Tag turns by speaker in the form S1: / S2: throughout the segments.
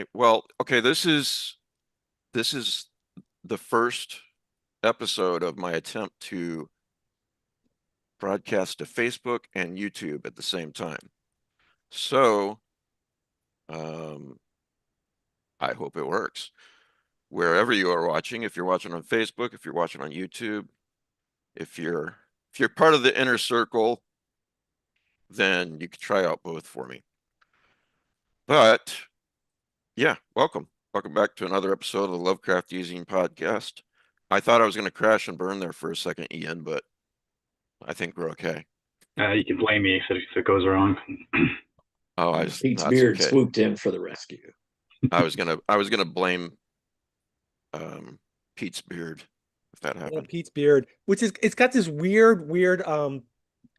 S1: Okay. Well, okay, this is the first episode of my attempt to broadcast to Facebook and YouTube at the same time. So, um, I hope it works. Wherever you are watching, if you're watching on Facebook, if you're watching on YouTube, if you're part of the inner circle, then you can try out both for me. But yeah, welcome. Welcome back to another episode of the Lovecraft Using Podcast. I thought I was going to crash and burn there for a second, Ian, but I think we're okay.
S2: You can blame me if it goes wrong.
S1: Oh,
S3: Pete's
S1: that's
S3: beard
S1: okay.
S3: swooped in for the rescue.
S1: I was gonna blame Pete's beard if that
S4: Yeah,
S1: happened.
S4: Pete's beard, which is it's got this weird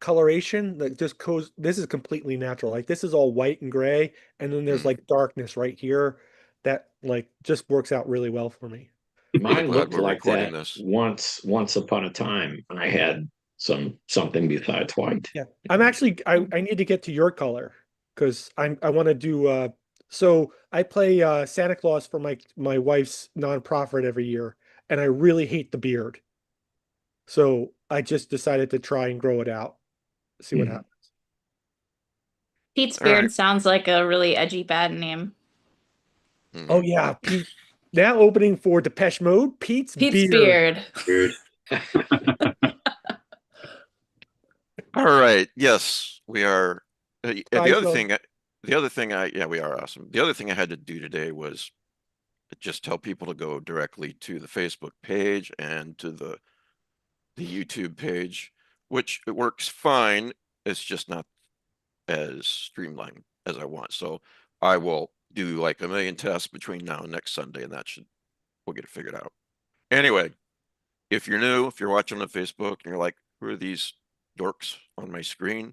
S4: coloration that just goes. This is completely natural. Like this is all white and gray, and then there's like darkness right here that like just works out really well for me.
S3: Mine
S1: glad
S3: looked
S1: we're
S3: like
S1: recording
S3: that
S1: this.
S3: once upon a time. I had something besides white.
S4: Yeah, I need to get to your color because I want to do so I play Santa Claus for my wife's nonprofit every year, and I really hate the beard. So I just decided to try and grow it out, see what happens.
S5: Pete's
S1: All
S5: Beard
S1: right.
S5: sounds like a really edgy bad name.
S4: Oh yeah, Pete. Now opening for Depeche Mode, Pete's Beard.
S2: Weird.
S1: All right. Yes, we are. The
S4: Hi,
S1: other
S4: Phil.
S1: thing, yeah, we are awesome. The other thing I had to do today was just tell people to go directly to the Facebook page and to the YouTube page, which it works fine. It's just not as streamlined as I want. So I will do like a million tests between now and next Sunday, and we'll get it figured out. Anyway, if you're new, if you're watching on Facebook and you're like, who are these dorks on my screen?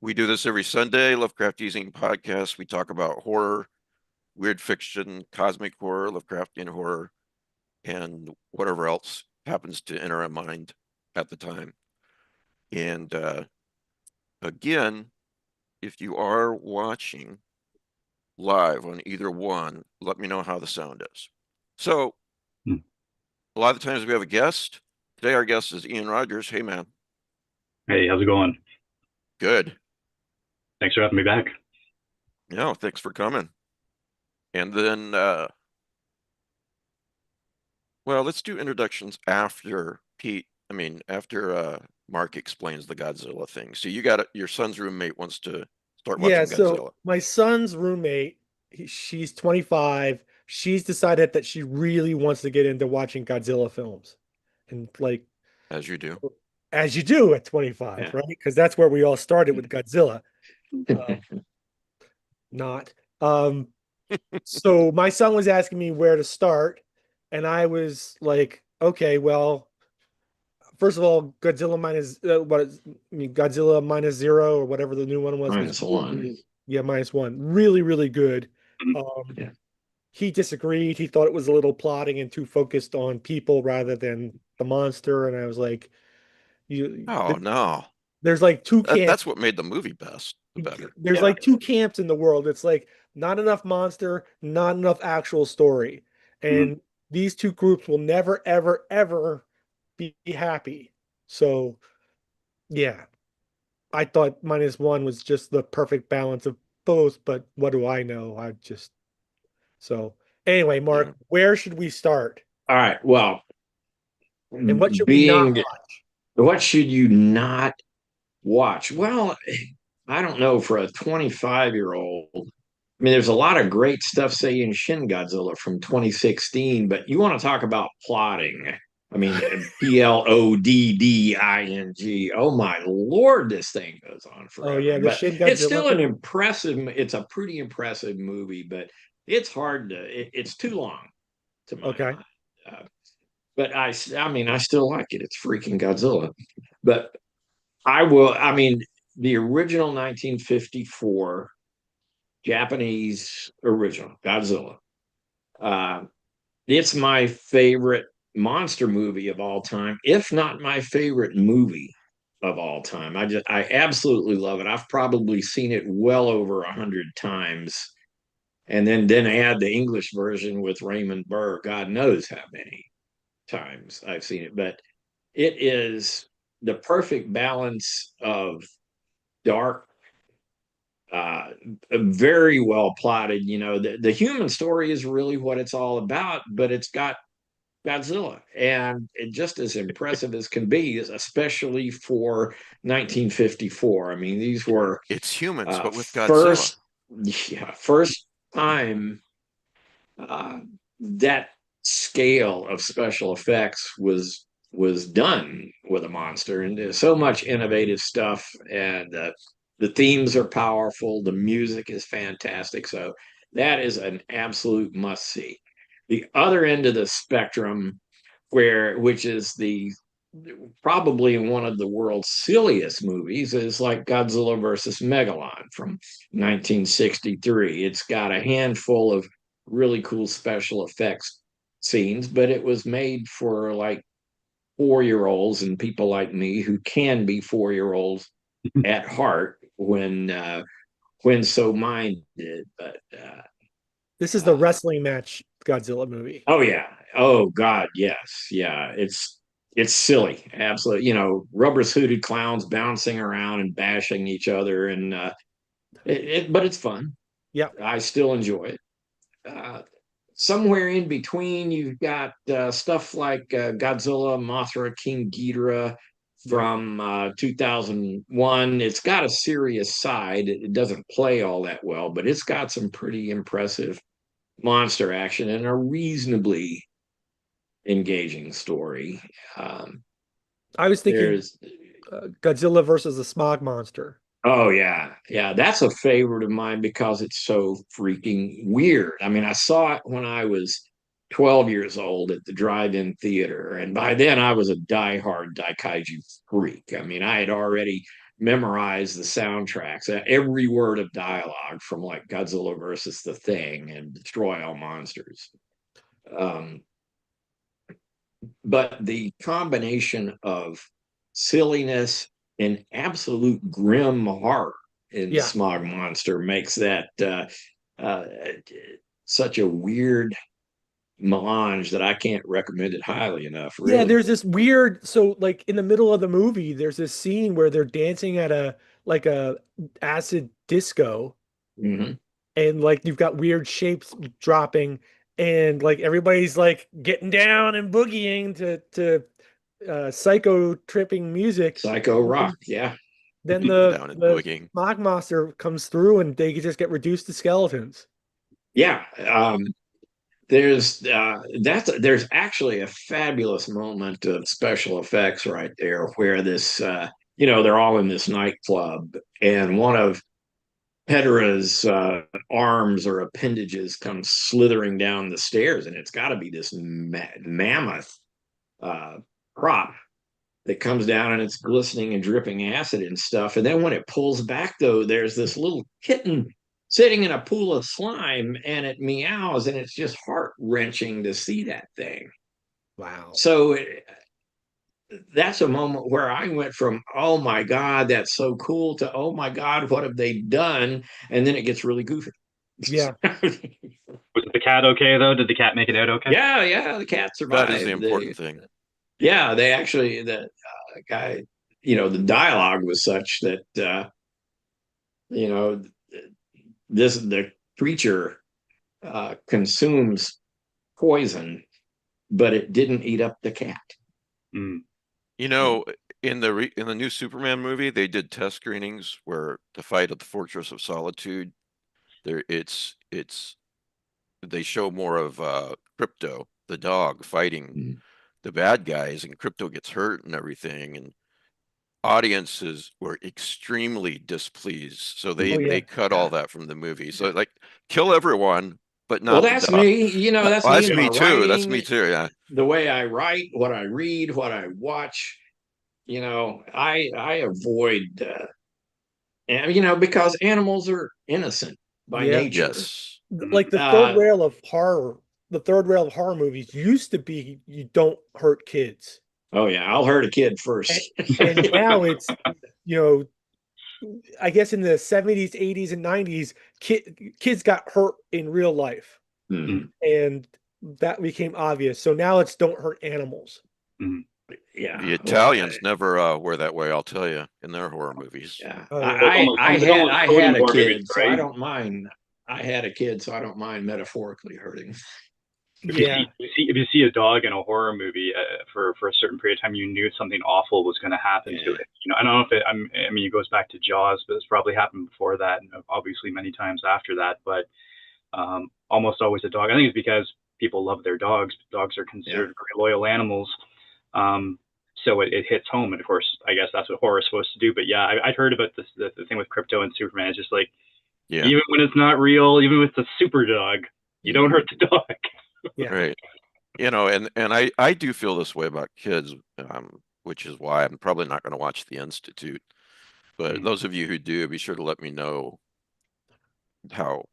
S1: We do this every Sunday, Lovecraft Using Podcast. We talk about horror, weird fiction, cosmic horror, Lovecraftian horror, and whatever else happens to enter our mind at the time. And again, if you are watching live on either one, let me know how the sound is. So a lot of the times we have a guest. Today our guest is Ian Rogers. Hey, man.
S2: Hey, how's it going?
S1: Good.
S2: Thanks for having me back.
S1: No, thanks for coming. And then, well, let's do introductions after after Mark explains the Godzilla thing. So you got your son's roommate wants to start watching Godzilla.
S4: So my son's roommate, she's 25. She's decided that she really wants to get into watching Godzilla films, and like
S1: as you do
S4: at 25, right? Because that's where we all started with Godzilla. Not. So my son was asking me where to start, and I was like, okay, well, first of all, Godzilla Godzilla minus zero or whatever the new one was.
S3: -1.
S4: Yeah, -1. Really, really good.
S3: Yeah.
S4: He disagreed. He thought it was a little plotting and too focused on people rather than the monster. And I was like,
S1: no.
S4: There's like two camps.
S1: That's what made the movie better.
S4: There's like two camps in the world. It's like not enough monster, not enough actual story. And these two groups will never, ever, ever be happy. So yeah, I thought -1 was just the perfect balance of both, but what do I know? So anyway, Mark, where should we start?
S3: All right. Well,
S4: and what should we not watch?
S3: What should you not watch? Well, I don't know. For a 25-year-old, I mean, there's a lot of great stuff, say, in Shin Godzilla from 2016, but you want to talk about plotting. I mean, Plodding. Oh my Lord, this thing goes on forever.
S4: Oh yeah,
S3: but it's still it's a pretty impressive movie, but it's hard it's too long to my mind. But I mean, I still like it. It's freaking Godzilla. But the original 1954 Japanese original Godzilla. It's my favorite monster movie of all time, if not my favorite movie of all time. I absolutely love it. I've probably seen it well over 100 times. and then add the English version with Raymond Burr. God knows how many times I've seen it, but it is the perfect balance of dark, very well plotted. You know, the human story is really what it's all about, but it's got Godzilla, and it just as impressive as can be, especially for 1954. I mean, these were
S1: It's humans, but with Godzilla.
S3: first, yeah, first time that scale of special effects was done with a monster, and there's so much innovative stuff, and the themes are powerful, the music is fantastic, so that is an absolute must see. The other end of the spectrum, which is the probably one of the world's silliest movies, is like Godzilla versus Megalon from 1963. It's got a handful of really cool special effects scenes, but it was made for like 4-year-olds and people like me who can be 4-year-olds at heart when so minded. But
S4: This is the wrestling match Godzilla movie.
S3: oh yeah, oh God, yes, yeah, it's silly, absolutely. You know, rubber suited clowns bouncing around and bashing each other, and but it's fun.
S4: Yeah,
S3: I still enjoy it. Somewhere in between, you've got stuff like Godzilla, Mothra, King Ghidorah from 2001. It's got a serious side. It doesn't play all that well, but it's got some pretty impressive monster action and a reasonably engaging story.
S4: I was thinking
S3: There's
S4: Godzilla versus the Smog Monster.
S3: Oh yeah, yeah, that's a favorite of mine because it's so freaking weird. I mean, I saw it when I was 12 years old at the drive-in theater, and by then I was a diehard Daikaiju freak. I mean, I had already memorized the soundtracks, every word of dialogue from like Godzilla versus the Thing and Destroy All Monsters. Um, but the combination of silliness and absolute grim horror in
S4: Yeah.
S3: Smog Monster makes that uh, such a weird melange that I can't recommend it highly enough. Really.
S4: Yeah, there's this weird, so like in the middle of the movie, there's this scene where they're dancing at a acid disco,
S3: Mhm.
S4: and like you've got weird shapes dropping, and like everybody's like getting down and boogieing to psycho tripping music.
S3: Psycho rock, yeah.
S4: Then
S1: Down and
S4: the
S1: boogieing.
S4: Smog Monster comes through and they just get reduced to skeletons.
S3: Yeah. There's actually a fabulous moment of special effects right there where this they're all in this nightclub, and one of Petra's arms or appendages comes slithering down the stairs, and it's got to be this mammoth uh, prop that comes down, and it's glistening and dripping acid and stuff. And then when it pulls back, though, there's this little kitten sitting in a pool of slime, and it meows, and it's just heart wrenching to see that thing.
S4: Wow.
S3: So that's a moment where I went from, oh my God, that's so cool, to, oh my God, what have they done? And then it gets really goofy.
S4: Yeah.
S2: Was the cat okay though? Did the cat make it out okay?
S3: Yeah, the cat survived.
S1: That is the important thing.
S3: Yeah, they actually, the guy, the dialogue was such that, the creature consumes poison, but it didn't eat up the cat.
S2: Mm.
S1: You know, in the new Superman movie, they did test screenings where the fight at the Fortress of Solitude, they show more of Crypto, the dog, fighting the bad guys, and Crypto gets hurt and everything, and audiences were extremely displeased. So they cut all that from the movie. So like, kill everyone, but not
S3: Well,
S1: the
S3: that's
S1: dog.
S3: me. That's
S1: Well,
S3: me.
S1: that's
S3: in
S1: me
S3: my
S1: too. That's
S3: writing,
S1: me too. Yeah.
S3: the way I write, what I read, what I watch. I avoid, and because animals are innocent by
S4: Yeah.
S3: nature.
S1: Yes.
S4: Like the third rail of horror movies used to be you don't hurt kids.
S3: Oh yeah, I'll hurt a kid first.
S4: And now it's, I guess in the 70s, 80s, and 90s, kids got hurt in real life,
S3: Mhm.
S4: and that became obvious. So now it's don't hurt animals.
S3: Yeah.
S1: The Italians never were that way, I'll tell you, in their horror movies.
S3: Yeah.
S4: Oh, yeah.
S3: I
S2: It's almost
S3: had
S2: coding
S3: a
S2: horror
S3: kid,
S2: movies,
S3: so I
S2: right?
S3: don't mind. I had a kid, so I don't mind metaphorically hurting.
S4: Yeah.
S2: If you see a dog in a horror movie for a certain period of time, you knew something awful was going to happen to
S3: Yeah.
S2: it. You know, I don't know if it. I mean, it goes back to Jaws, but it's probably happened before that, and obviously many times after that. But almost always a dog. I think it's because people love their dogs. Dogs are considered very loyal animals. So it hits home, and of course, I guess that's what horror is supposed to do. But yeah, I'd heard about this the thing with Crypto and Superman. It's just like
S1: Yeah,
S2: even when it's not real, even with the super dog, you don't hurt the dog.
S4: Yeah.
S1: right. You know, and I do feel this way about kids, which is why I'm probably not going to watch The Institute. But those of you who do, be sure to let me know how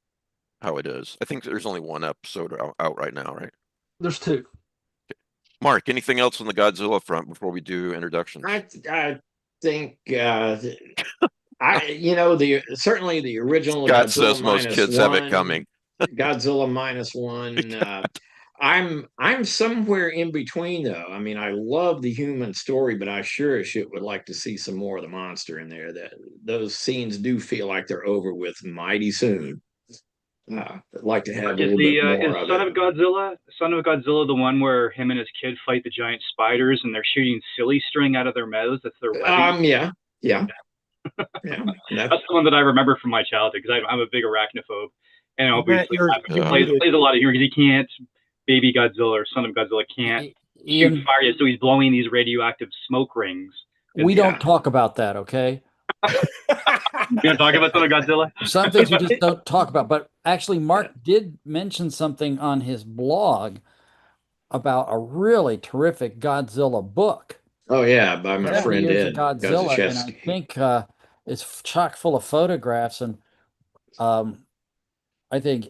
S1: it is. I think there's only one episode out right now, right?
S6: There's two.
S1: Mark, anything else on the Godzilla front before we do introductions?
S3: I think certainly the original
S1: Scott
S3: Godzilla
S1: says most
S3: minus
S1: kids have it
S3: one,
S1: coming.
S3: Godzilla minus one. I'm somewhere in between though. I mean, I love the human story, but I sure as shit would like to see some more of the monster in there. That those scenes do feel like they're over with mighty soon. I'd like to have a
S2: Is
S3: little bit more
S2: is
S3: of
S2: Son
S3: it.
S2: of Godzilla the one where him and his kid fight the giant spiders and they're shooting silly string out of their mouths? That's their webbing.
S3: Yeah.
S2: That's the one that I remember from my childhood because I'm a big arachnophobe, and obviously
S4: you're
S2: plays
S4: muted.
S2: a lot of humor because he can't. Baby Godzilla or Son of Godzilla can't shoot
S6: Ian,
S2: fire yet, so he's blowing these radioactive smoke rings.
S6: we don't talk about that, okay?
S2: You want to talk about Son of Godzilla?
S6: Some things we just don't talk about. But actually, Mark did mention something on his blog about a really terrific Godzilla book.
S3: Oh yeah, by my
S6: 70
S3: friend
S6: Years
S3: Ed
S6: of Godzilla, and I
S3: Gazaczewski.
S6: think it's chock full of photographs, and I think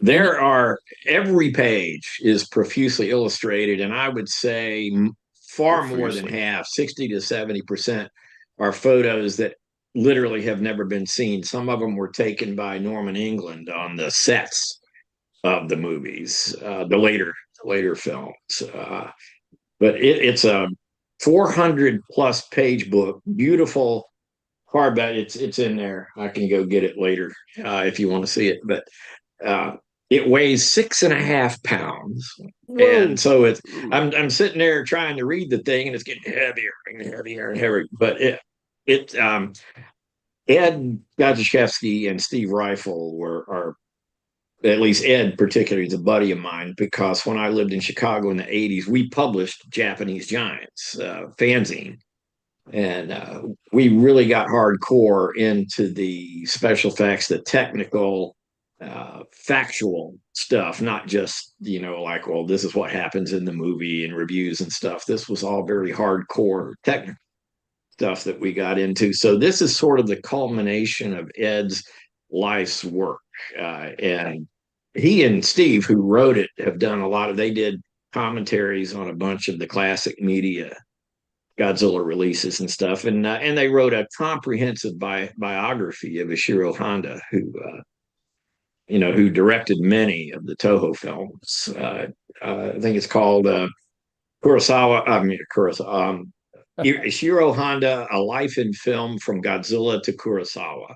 S3: every page is profusely illustrated, and I would say far more than half, 60 to 70%, are photos that literally have never been seen. Some of them were taken by Norman England on the sets of the movies, the later films. But it's a 400 plus page book, beautiful hardback. It's in there. I can go get it later if you want to see it. But it weighs 6.5 pounds.
S4: Whoa.
S3: And so I'm sitting there trying to read the thing, and it's getting heavier and heavier and heavier. But Ed Gazaczewski and Steve Reifel are, at least Ed particularly is a buddy of mine, because when I lived in Chicago in the 80s, we published Japanese Giants fanzine. And we really got hardcore into the special effects, the technical, factual stuff, not just, like, well, this is what happens in the movie and reviews and stuff. This was all very hardcore technical stuff that we got into. So this is sort of the culmination of Ed's life's work. And he and Steve, who wrote it, have done they did commentaries on a bunch of the classic media Godzilla releases and stuff, and they wrote a comprehensive biography of Ishiro Honda, who directed many of the Toho films. I think it's called Kurosawa. I mean Kurosawa. Ishiro Honda: A Life in Film from Godzilla to Kurosawa,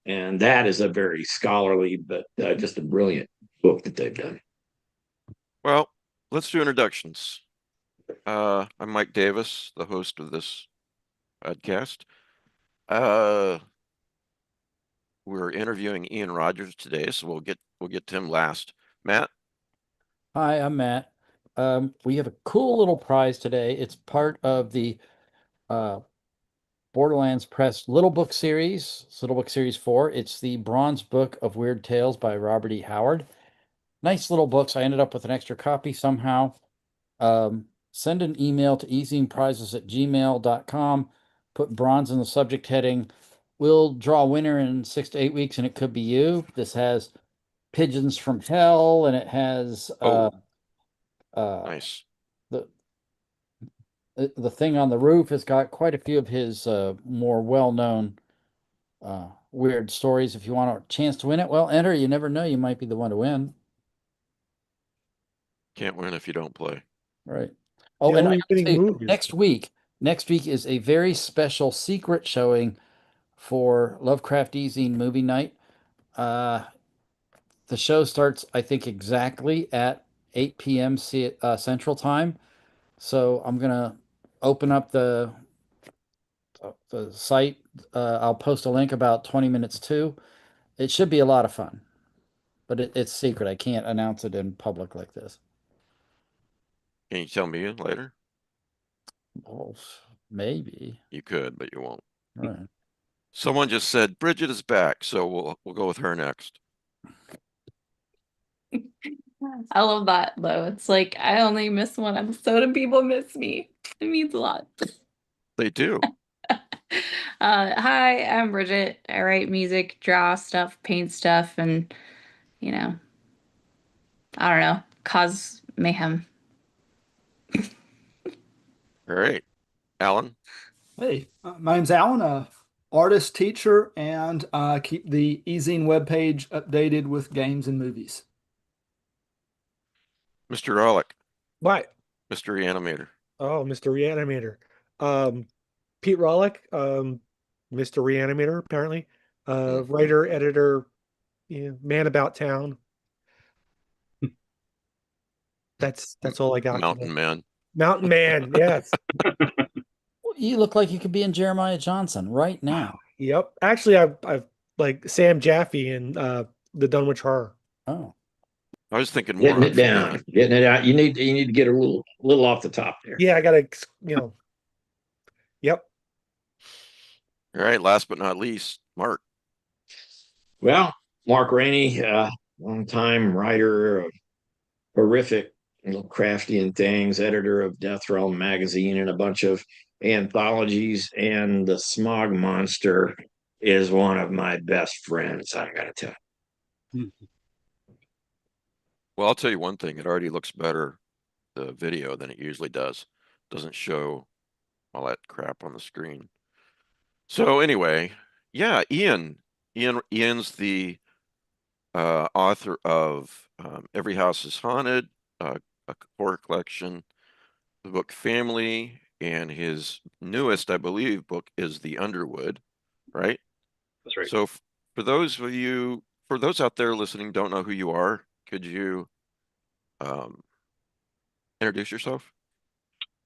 S3: and that is a very scholarly but just a brilliant book that they've done.
S1: Well, let's do introductions. I'm Mike Davis, the host of this podcast. We're interviewing Ian Rogers today, so we'll get to him last. Matt?
S6: Hi, I'm Matt. We have a cool little prize today. It's part of the Borderlands Press Little Book Series. It's Little Book Series 4. It's the Bronze Book of Weird Tales by Robert E. Howard. Nice little books. I ended up with an extra copy somehow. Send an email to ezingprizes@gmail.com. Put bronze in the subject heading. We'll draw a winner in 6 to 8 weeks, and it could be you. This has Pigeons from Hell, and it has
S1: Nice.
S6: The thing on the roof has got quite a few of his more well-known weird stories. If you want a chance to win it, well, enter. You never know. You might be the one to win.
S1: Can't win if you don't play.
S6: Right. Oh,
S4: The
S6: and I
S4: only
S6: gotta
S4: winning
S6: tell you,
S4: move is
S6: next week is a very special secret showing for Lovecraft Easy movie night. The show starts, I think, exactly at 8 p.m. Central Time. So I'm gonna open up the site. I'll post a link about 20 minutes to. It should be a lot of fun, but it's secret. I can't announce it in public like this.
S1: Can you tell me later?
S6: Oh, maybe.
S1: You could, but you won't.
S6: Right.
S1: Someone just said Bridget is back, so we'll go with her next.
S5: I love that though. It's like I only miss one episode and people miss me. It means a lot.
S1: They do.
S5: Hi, I'm Bridget. I write music, draw stuff, paint stuff, and you know, I don't know, cause mayhem.
S1: All right. Alan?
S7: Hey, my name's Alan, a artist, teacher, and keep the eZine webpage updated with games and movies.
S1: Mr. Rollick,
S4: what?
S1: Mr. Reanimator.
S4: Oh, Mr. Reanimator. Pete Rollick, Mr. Reanimator, apparently. Writer, editor, man about town. That's all I got.
S1: Mountain Man.
S4: Mountain Man, yes.
S6: You look like you could be in Jeremiah Johnson right now.
S4: Yep. Actually, I've like Sam Jaffe in the Dunwich Horror.
S6: Oh.
S1: I was thinking more
S3: Getting it down,
S1: unfamiliar.
S3: getting it out. You need to get a little off the top there.
S4: Yeah, I gotta, Yep.
S1: All right. Last but not least, Mark.
S3: Well, Mark Rainey, longtime writer of horrific, crafty things, editor of Death Realm magazine and a bunch of anthologies, and the Smog Monster is one of my best friends, I gotta tell you.
S1: Well, I'll tell you one thing. It already looks better, the video, than it usually does. Doesn't show all that crap on the screen. So anyway, yeah, Ian's the author of Every House is Haunted, a horror collection, the book Family, and his newest, I believe, book is The Underwood, right?
S2: That's right.
S1: So for those out there listening, don't know who you are, could you introduce yourself?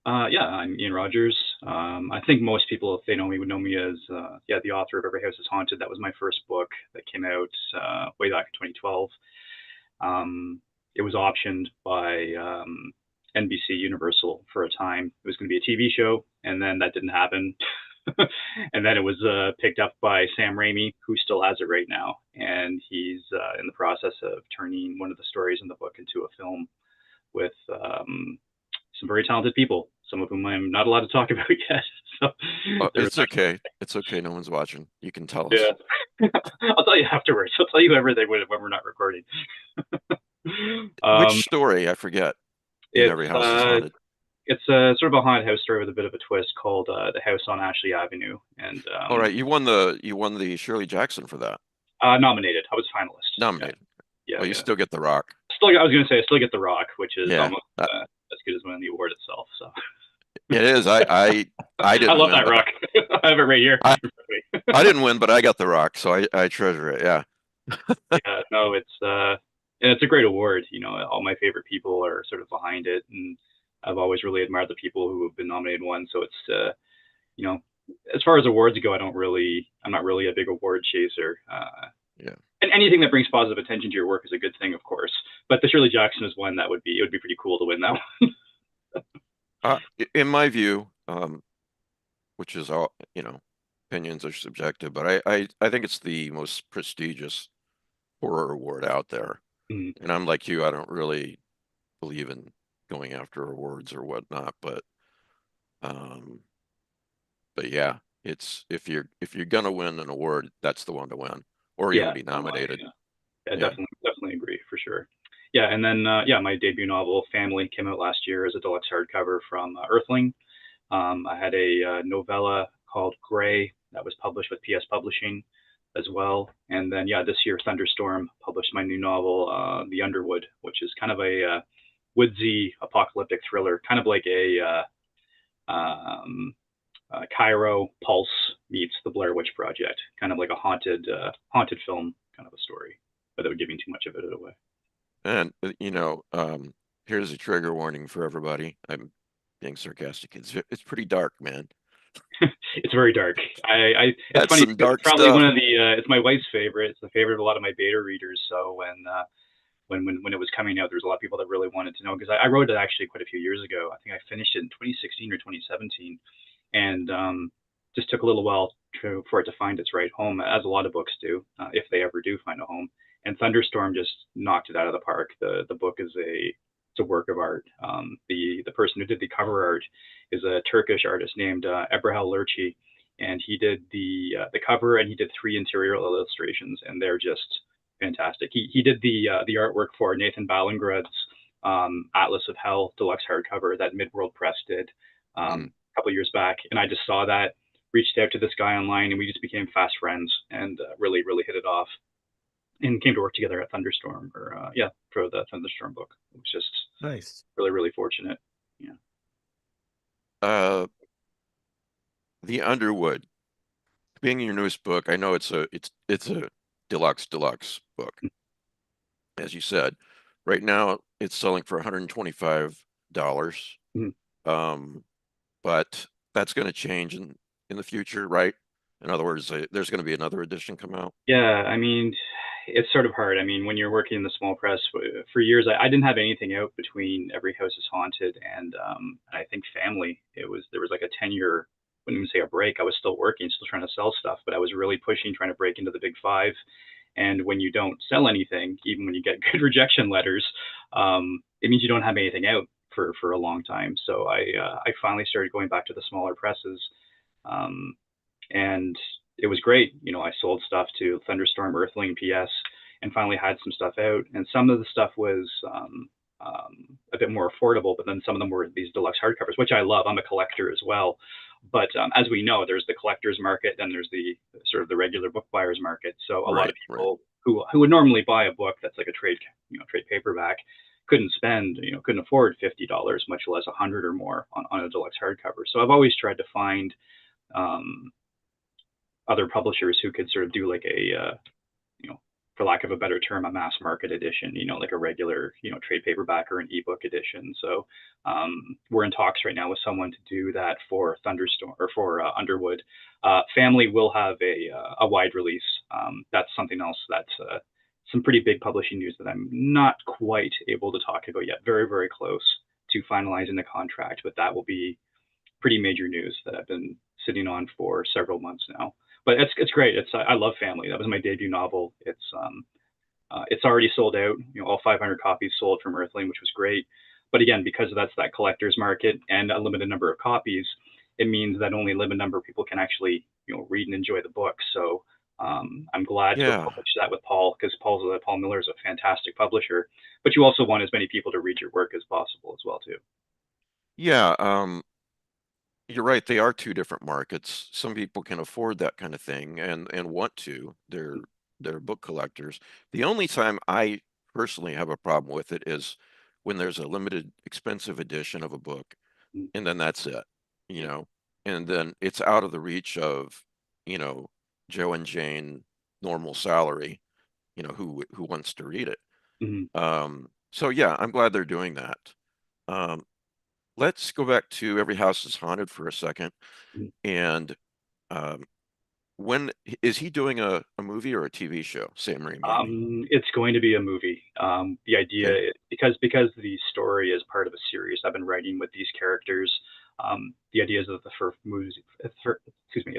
S2: Yeah, I'm Ian Rogers. I think most people, if they know me, would know me as the author of Every House is Haunted. That was my first book that came out way back in 2012. It was optioned by NBC Universal for a time. It was going to be a TV show, and then that didn't happen. And then it was picked up by Sam Raimi, who still has it right now, and he's in the process of turning one of the stories in the book into a film with some very talented people, some of whom I'm not allowed to talk about yet. So
S1: it's okay. It's okay. No one's watching. You can tell us.
S2: Yeah. I'll tell you afterwards. I'll tell you everything when we're not recording.
S1: Which story? I forget. In Every House is Haunted.
S2: It's a sort of a haunted house story with a bit of a twist called The House on Ashley Avenue. And
S1: all right, you won the Shirley Jackson for that.
S2: Nominated. I was a finalist.
S1: Nominated.
S2: Yeah.
S1: Well, you still get the rock.
S2: I was going to say I still get the rock, which is almost as good as winning the award itself. So
S1: it is. I didn't.
S2: I love that rock. I have it right here.
S1: I didn't win, but I got the rock, so I treasure it. Yeah.
S2: Yeah. No, it's a great award. You know, all my favorite people are sort of behind it, and I've always really admired the people who have been nominated and won. So it's you know, as far as awards go, I'm not really a big award chaser.
S1: Yeah.
S2: And anything that brings positive attention to your work is a good thing, of course. But the Shirley Jackson is one that it would be pretty cool to win that one.
S1: In my view, which is all, opinions are subjective, but I think it's the most prestigious horror award out there.
S2: Mm-hmm.
S1: And I'm like you, I don't really believe in going after awards or whatnot, but yeah, it's if you're gonna win an award, that's the one to win, or you're gonna be nominated.
S2: Yeah, definitely agree for sure. Yeah, and then my debut novel Family came out last year as a deluxe hardcover from Earthling. I had a novella called Gray that was published with PS Publishing. as well. And then, yeah, this year Thunderstorm published my new novel, The Underwood, which is kind of a woodsy apocalyptic thriller, kind of like Cairo Pulse meets the Blair Witch Project, kind of like a haunted film kind of a story, without giving too much of it away.
S1: And here's a trigger warning for everybody. I'm being sarcastic. It's pretty dark, man.
S2: It's very dark. It's
S1: That's
S2: funny.
S1: some dark
S2: It's probably
S1: stuff.
S2: one of the. It's my wife's favorite. It's the favorite of a lot of my beta readers. So when it was coming out, there was a lot of people that really wanted to know, because I wrote it actually quite a few years ago. I think I finished it in 2016 or 2017, and just took a little while for it to find its right home, as a lot of books do, if they ever do find a home. And Thunderstorm just knocked it out of the park. The book is it's a work of art. The person who did the cover art is a Turkish artist named Ebrahel Lurchi, and he did the cover, and he did 3 interior illustrations, and they're just fantastic. He did the artwork for Nathan Ballingrad's Atlas of Hell deluxe hardcover that Midworld Press did a couple years back, and I just saw that, reached out to this guy online, and we just became fast friends, and really hit it off, and came to work together at Thunderstorm, for the Thunderstorm book. It was just
S4: Nice.
S2: really fortunate.
S1: The Underwood being your newest book, I know it's a deluxe book. As you said, right now it's selling for $125. But that's going to change in the future, right? In other words, there's going to be another edition come out.
S2: Yeah, I mean, it's sort of hard. I mean, when you're working in the small press for years, I didn't have anything out between Every House is Haunted and I think Family. There was like a 10-year, wouldn't even say a break. I was still working, still trying to sell stuff, but I was really pushing, trying to break into the big 5. And when you don't sell anything, even when you get good rejection letters, it means you don't have anything out for a long time. So I finally started going back to the smaller presses, and it was great. I sold stuff to Thunderstorm, Earthling, PS, and finally had some stuff out. And some of the stuff was a bit more affordable, but then some of them were these deluxe hardcovers, which I love. I'm a collector as well. But as we know, there's the collector's market, then there's the sort of the regular book buyer's market. So a lot of people who would normally buy a book that's like a trade paperback couldn't afford $50, much less $100 or more on a deluxe hardcover. So I've always tried to find other publishers who could sort of do like a for lack of a better term, a mass market edition, like a regular, trade paperback or an ebook edition. So we're in talks right now with someone to do that for Thunderstorm or for Underwood. Family will have a wide release. That's something else that's some pretty big publishing news that I'm not quite able to talk about yet. Very close to finalizing the contract, but that will be pretty major news that I've been sitting on for several months now. But it's great. I love Family. That was my debut novel. It's already sold out. All 500 copies sold from Earthling, which was great. But again, because that's that collector's market and a limited number of copies, it means that only a limited number of people can actually read and enjoy the book. So I'm glad to publish that with Paul, because Paul Miller is a fantastic publisher. But you also want as many people to read your work as possible as well too.
S1: Yeah. You're right. They are 2 different markets. Some people can afford that kind of thing and want to. They're book collectors. The only time I personally have a problem with it is when there's a limited expensive edition of a book, and then that's it, and then it's out of the reach of, Joe and Jane normal salary, who wants to read it. So yeah, I'm glad they're doing that. Let's go back to Every House is Haunted for a second. And when is he doing a movie or a TV show, Sam Raimi?
S2: It's going to be a movie. The idea, because the story is part of a series I've been writing with these characters. The idea is that if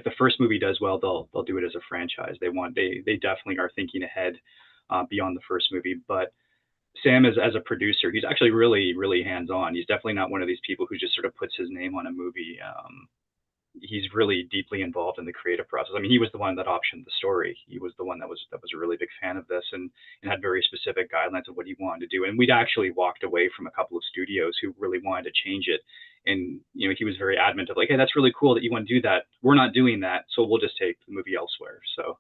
S2: the first movie does well, they'll do it as a franchise. They definitely are thinking ahead beyond the first movie. But Sam is, as a producer, he's actually really hands-on. He's definitely not one of these people who just sort of puts his name on a movie. He's really deeply involved in the creative process. I mean, he was the one that optioned the story. He was the one that was a really big fan of this and had very specific guidelines of what he wanted to do. And we'd actually walked away from a couple of studios who really wanted to change it. And he was very adamant of like, hey, that's really cool that you want to do that. We're not doing that, so we'll just take the movie elsewhere. So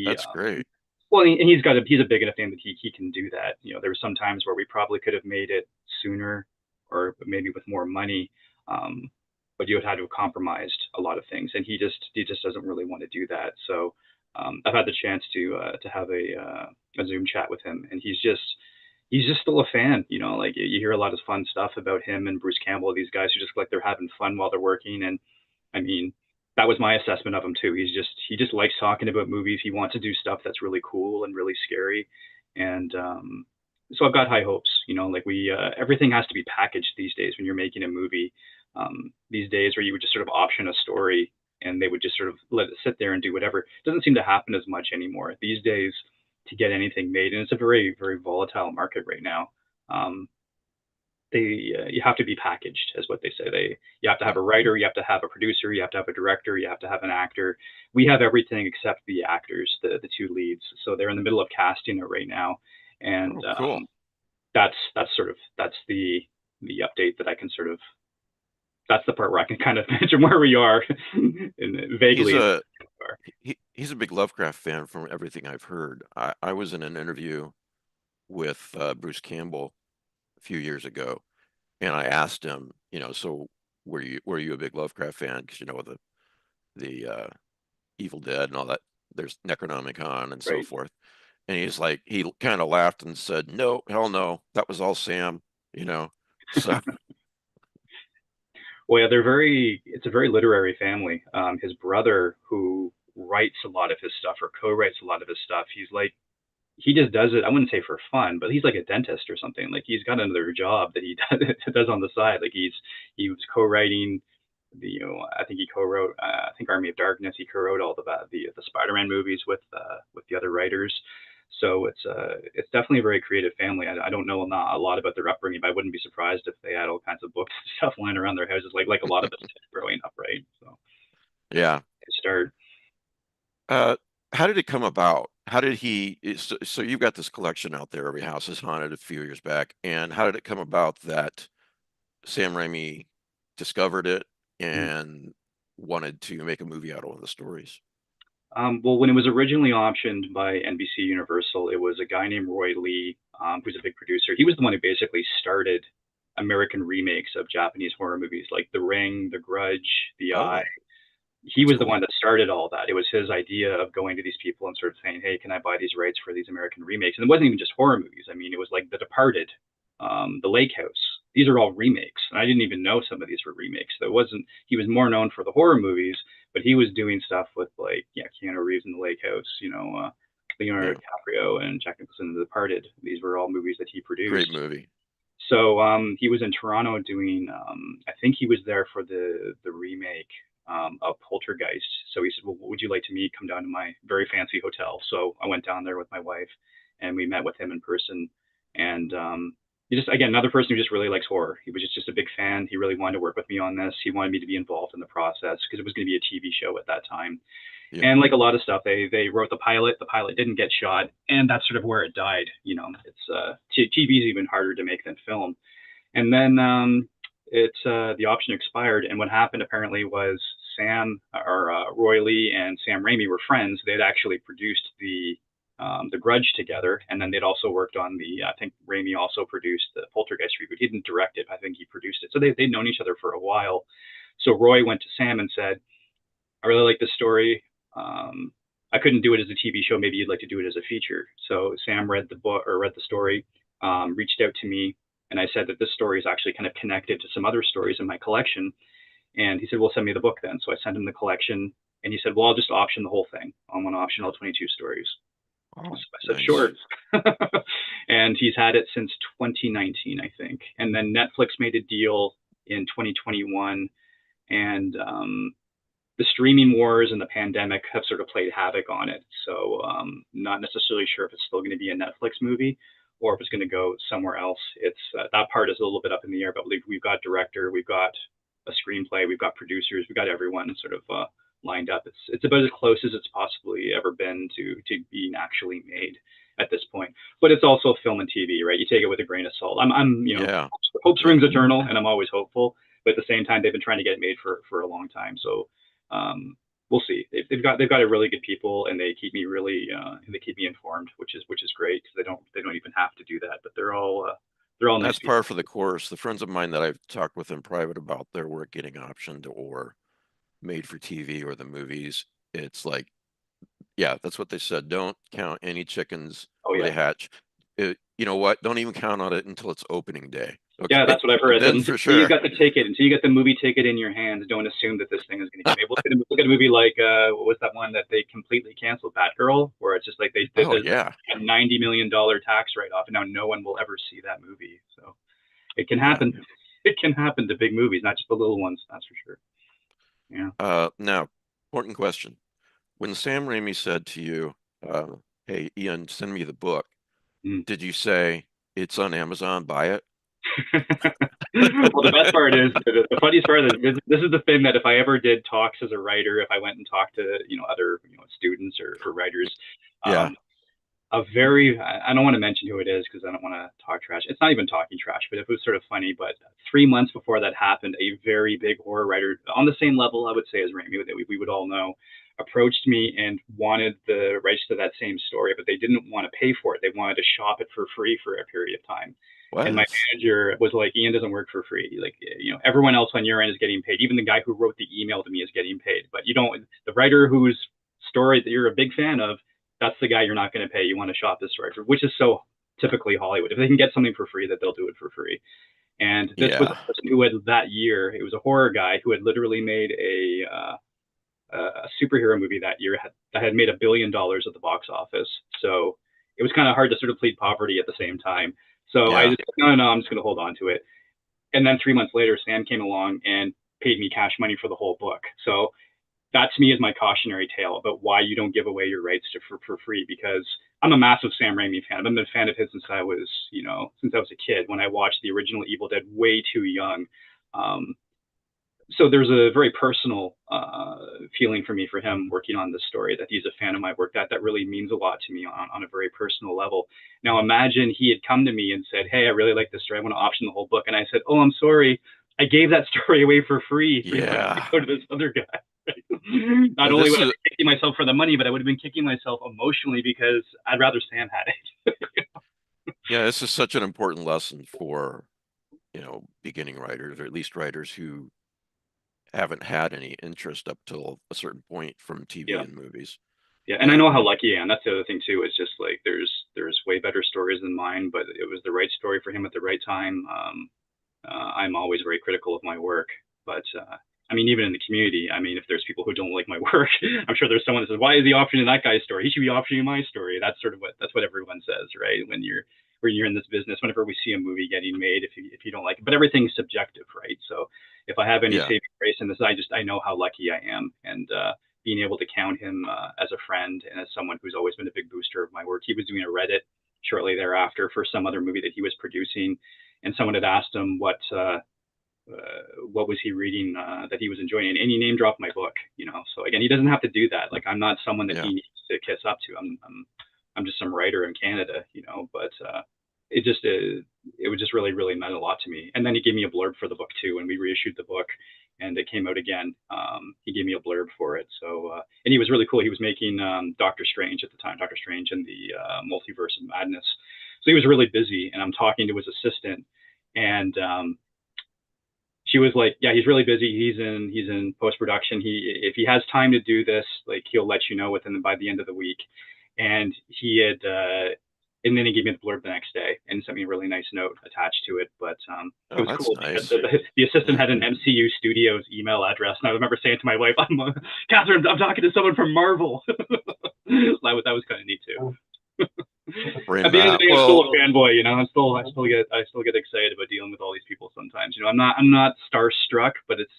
S1: That's great.
S2: Well, and he's a big enough name that he can do that. There were some times where we probably could have made it sooner, or maybe with more money, but you had had to have compromised a lot of things, and he just doesn't really want to do that. So I've had the chance to have a Zoom chat with him, and he's just still a fan. Like you hear a lot of fun stuff about him and Bruce Campbell, these guys who just look like they're having fun while they're working. And I mean, that was my assessment of him too. He just likes talking about movies. He wants to do stuff that's really cool and really scary. And so I've got high hopes. Like everything has to be packaged these days when you're making a movie. These days where you would just sort of option a story and they would just sort of let it sit there and do whatever. It doesn't seem to happen as much anymore these days to get anything made. And it's a very, very volatile market right now. You have to be packaged, is what they say. You have to have a writer, you have to have a producer, you have to have a director, you have to have an actor. We have everything except the actors, the two leads. So they're in the middle of casting it right now, and
S1: cool.
S2: That's the update that I can sort of. That's the part where I can kind of mention where we are, and vaguely.
S1: He's a big Lovecraft fan from everything I've heard. I was in an interview with Bruce Campbell a few years ago, and I asked him, so were you a big Lovecraft fan? Because the Evil Dead and all that. There's Necronomicon and so forth. And he's like, he kind of laughed and said, "No, hell no, that was all Sam." So.
S2: Well, yeah, it's a very literary family. His brother, who writes a lot of his stuff or co-writes a lot of his stuff, he just does it. I wouldn't say for fun, but he's like a dentist or something. Like he's got another job that he does on the side. Like he was co-writing I think he co-wrote, I think Army of Darkness. He co-wrote all the Spider-Man movies with the other writers. So it's definitely a very creative family. I don't know a lot about their upbringing, but I wouldn't be surprised if they had all kinds of books and stuff lying around their houses, like a lot of us did growing up, right? So
S1: yeah.
S2: Start.
S1: How did it come about? How did so you've got this collection out there, Every House is Haunted, a few years back, and how did it come about that Sam Raimi discovered it and wanted to make a movie out of one of the stories?
S2: Well, when it was originally optioned by NBC Universal, it was a guy named Roy Lee, who's a big producer. He was the one who basically started American remakes of Japanese horror movies like The Ring, The Grudge, The Eye. He was the one that started all that. It was his idea of going to these people and sort of saying, "Hey, can I buy these rights for these American remakes?" And it wasn't even just horror movies. I mean, it was like The Departed, The Lake House. These are all remakes. And I didn't even know some of these were remakes. So he was more known for the horror movies, but he was doing stuff with Keanu Reeves in The Lake House, Leonardo DiCaprio and Jack Nicholson in The Departed. These were all movies that he produced.
S1: Great movie.
S2: So he was in Toronto doing, I think he was there for the remake of Poltergeist. So he said, "Well, would you like to meet? Come down to my very fancy hotel." So I went down there with my wife and we met with him in person. And he just, again, another person who just really likes horror. He was just a big fan. He really wanted to work with me on this. He wanted me to be involved in the process because it was going to be a TV show at that time. Yeah. And like a lot of stuff, they wrote the pilot. The pilot didn't get shot, and that's sort of where it died. It's TV is even harder to make than film. And then the option expired, and what happened apparently was Roy Lee and Sam Raimi were friends. They'd actually produced the Grudge together, and then they'd also worked on I think Raimi also produced the Poltergeist reboot. He didn't direct it, I think he produced it. So they'd known each other for a while. So Roy went to Sam and said, "I really like this story. I couldn't do it as a TV show. Maybe you'd like to do it as a feature." So Sam read the book or read the story, reached out to me, and I said that this story is actually kind of connected to some other stories in my collection. And he said, "Well, send me the book then." So I sent him the collection, and he said, "Well, I'll just option the whole thing. I want to option all 22 stories." So I said, "Sure." And he's had it since 2019, I think. And then Netflix made a deal in 2021, and the streaming wars and the pandemic have sort of played havoc on it. So not necessarily sure if it's still going to be a Netflix movie or if it's going to go somewhere else. It's that part is a little bit up in the air, but we've got director, we've got a screenplay, we've got producers, we've got everyone sort of lined up. It's about as close as it's possibly ever been to being actually made at this point. But it's also film and TV, right? You take it with a grain of salt. Hope springs eternal, and I'm always hopeful. But at the same time, they've been trying to get it made for a long time. So we'll see. They've got a really good people, and they keep me really they keep me informed, which is great, because they don't even have to do that, but they're all nice
S1: That's
S2: people.
S1: par for the course. The friends of mine that I've talked with in private about their work getting optioned or made for TV or the movies, it's like, yeah, that's what they said. Don't count any chickens
S2: Oh
S1: when
S2: yeah.
S1: they hatch. You know what? Don't even count on it until it's opening day. Okay?
S2: Yeah, that's what I've heard.
S1: Then
S2: Until
S1: for sure.
S2: you got the ticket, until you get the movie ticket in your hands, don't assume that this thing is going to get made. Look at a movie like what was that one that they completely canceled, Batgirl, where it's just like they did
S1: yeah.
S2: a $90 million tax write-off, and now no one will ever see that movie. So it can happen.
S1: Yeah.
S2: It can happen to big movies, not just the little ones. That's for sure. Yeah.
S1: Now, important question. When Sam Raimi said to you, hey, Ian, send me the book, did you say, it's on Amazon, buy it?
S2: Well, the best part is, the funniest part is, this is the thing that if I ever did talks as a writer, if I went and talked to, other, students or writers,
S1: Yeah.
S2: I don't want to mention who it is because I don't want to talk trash. It's not even talking trash, but it was sort of funny. But 3 months before that happened, a very big horror writer on the same level, I would say, as Raimi, that we would all know, approached me and wanted the rights to that same story, but they didn't want to pay for it. They wanted to shop it for free for a period of time.
S1: What?
S2: And my manager was like, Ian doesn't work for free. Like, everyone else on your end is getting paid. Even the guy who wrote the email to me is getting paid. But the writer whose story that you're a big fan of, that's the guy you're not going to pay. You want to shop this story for, which is so typically Hollywood. If they can get something for free, that they'll do it for free. And this was a person who had that year, it was a horror guy who had literally made a superhero movie that year that had made $1 billion at the box office. So it was kind of hard to sort of plead poverty at the same time. So I just, no, I'm just going to hold on to it. And then 3 months later, Sam came along and paid me cash money for the whole book. So that to me is my cautionary tale about why you don't give away your rights for free, because I'm a massive Sam Raimi fan. I've been a fan of his since I was a kid, when I watched the original Evil Dead way too young. So there's a very personal feeling for me for him working on this story, that he's a fan of my work. That really means a lot to me on a very personal level. Now imagine he had come to me and said, hey, I really like this story. I want to option the whole book. And I said, oh, I'm sorry. I gave that story away for free.
S1: Yeah.
S2: Go to this other guy. Not only would I be kicking myself for the money, but I would have been kicking myself emotionally because I'd rather Sam had it.
S1: Yeah, this is such an important lesson for, beginning writers, or at least writers who haven't had any interest up till a certain point from TV and movies.
S2: Yeah, and I know how lucky I am. That's the other thing too. Is just like there's way better stories than mine, but it was the right story for him at the right time. I'm always very critical of my work, but I mean, even in the community, I mean, if there's people who don't like my work, I'm sure there's someone that says, "Why is he optioning that guy's story? He should be optioning my story." That's what everyone says, right? When you're in this business, whenever we see a movie getting made, if you don't like it, but everything's subjective, right? So if I have any saving grace in this, I know how lucky I am, and being able to count him as a friend and as someone who's always been a big booster of my work. He was doing a Reddit shortly thereafter for some other movie that he was producing, and someone had asked him what was he reading that he was enjoying, and he name dropped my book. So again, he doesn't have to do that. Like, I'm not someone that he needs to kiss up to. I'm just some writer in Canada, but it was just really, really meant a lot to me. And then he gave me a blurb for the book too, and we reissued the book and it came out again. He gave me a blurb for it. So and he was really cool. He was making Doctor Strange at the time, Doctor Strange and the Multiverse of Madness. So he was really busy, and I'm talking to his assistant, and she was like, yeah, he's really busy. He's in post-production. If he has time to do this, like, he'll let you know by the end of the week. And he had, and then he gave me the blurb the next day and sent me a really nice note attached to it. But it was cool.
S1: Nice.
S2: The assistant had an MCU Studios email address, and I remember saying to my wife, Catherine, I'm talking to someone from Marvel. That was kind of neat too. At the end of the day, I'm still a fanboy, I still get excited about dealing with all these people sometimes. I'm not starstruck, but it's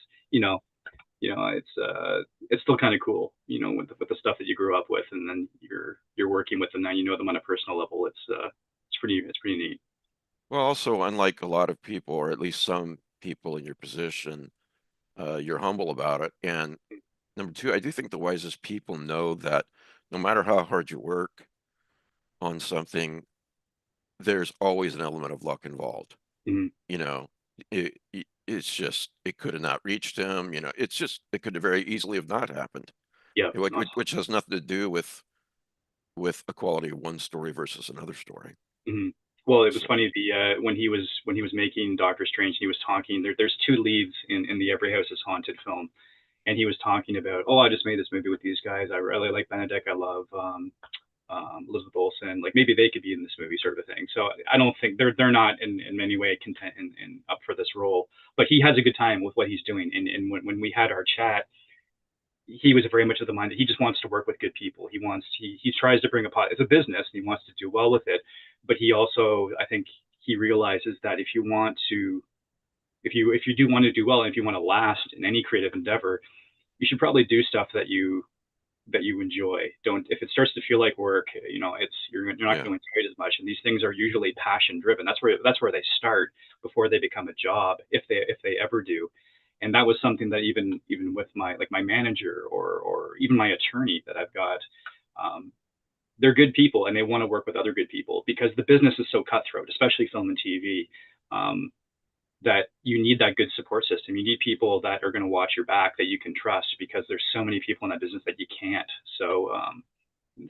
S2: it's still kind of cool, with the stuff that you grew up with, and then you're working with them now, them on a personal level. It's pretty neat.
S1: Well, also, unlike a lot of people, or at least some people in your position, you're humble about it. And number two, I do think the wisest people know that no matter how hard you work on something, there's always an element of luck involved. It's just, it could have not reached him. It could have very easily have not happened.
S2: Yeah.
S1: which has nothing to do with a quality of one story versus another story.
S2: Mm-hmm. Well, it was funny when he was making Doctor Strange, he was talking. There's two leads in the Every House is Haunted film, and he was talking about, oh, I just made this movie with these guys. I really like Benedict. I love Elizabeth Olsen. Like maybe they could be in this movie, sort of a thing. So I don't think they're not in any way content and up for this role. But he has a good time with what he's doing. And when we had our chat, he was very much of the mind that he just wants to work with good people. He tries to bring it's a business and he wants to do well with it. But he also, I think he realizes that if you do want to do well, and if you want to last in any creative endeavor, you should probably do stuff that you enjoy. Don't, if it starts to feel like work, you're not going to enjoy it as much. And these things are usually passion driven. That's where they start before they become a job, if they ever do. And that was something that even with my manager or even my attorney that I've got, they're good people and they want to work with other good people, because the business is so cutthroat, especially film and TV. That you need that good support system. You need people that are going to watch your back, that you can trust, because there's so many people in that business that you can't. So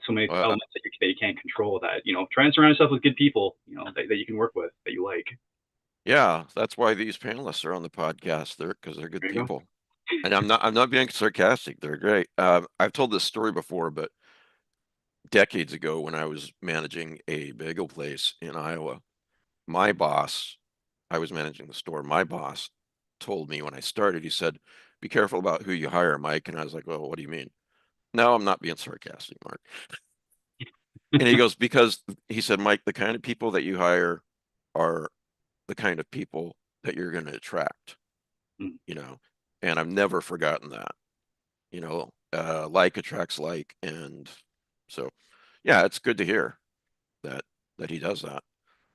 S2: many elements that you can't control, that, try and surround yourself with good people, that you can work with, that you like.
S1: Yeah, that's why these panelists are on the podcast. Because they're good people. And I'm not being sarcastic. They're great. I've told this story before, but decades ago when I was managing a bagel place in Iowa, my boss, I was managing the store. My boss told me when I started, he said, "Be careful about who you hire, Mike." And I was like, "Well, what do you mean?" No, I'm not being sarcastic, Mark. And he goes, because he said, "Mike, the kind of people that you hire are the kind of people that you're going to attract, and I've never forgotten that, like attracts like. And so, yeah, it's good to hear that he does that.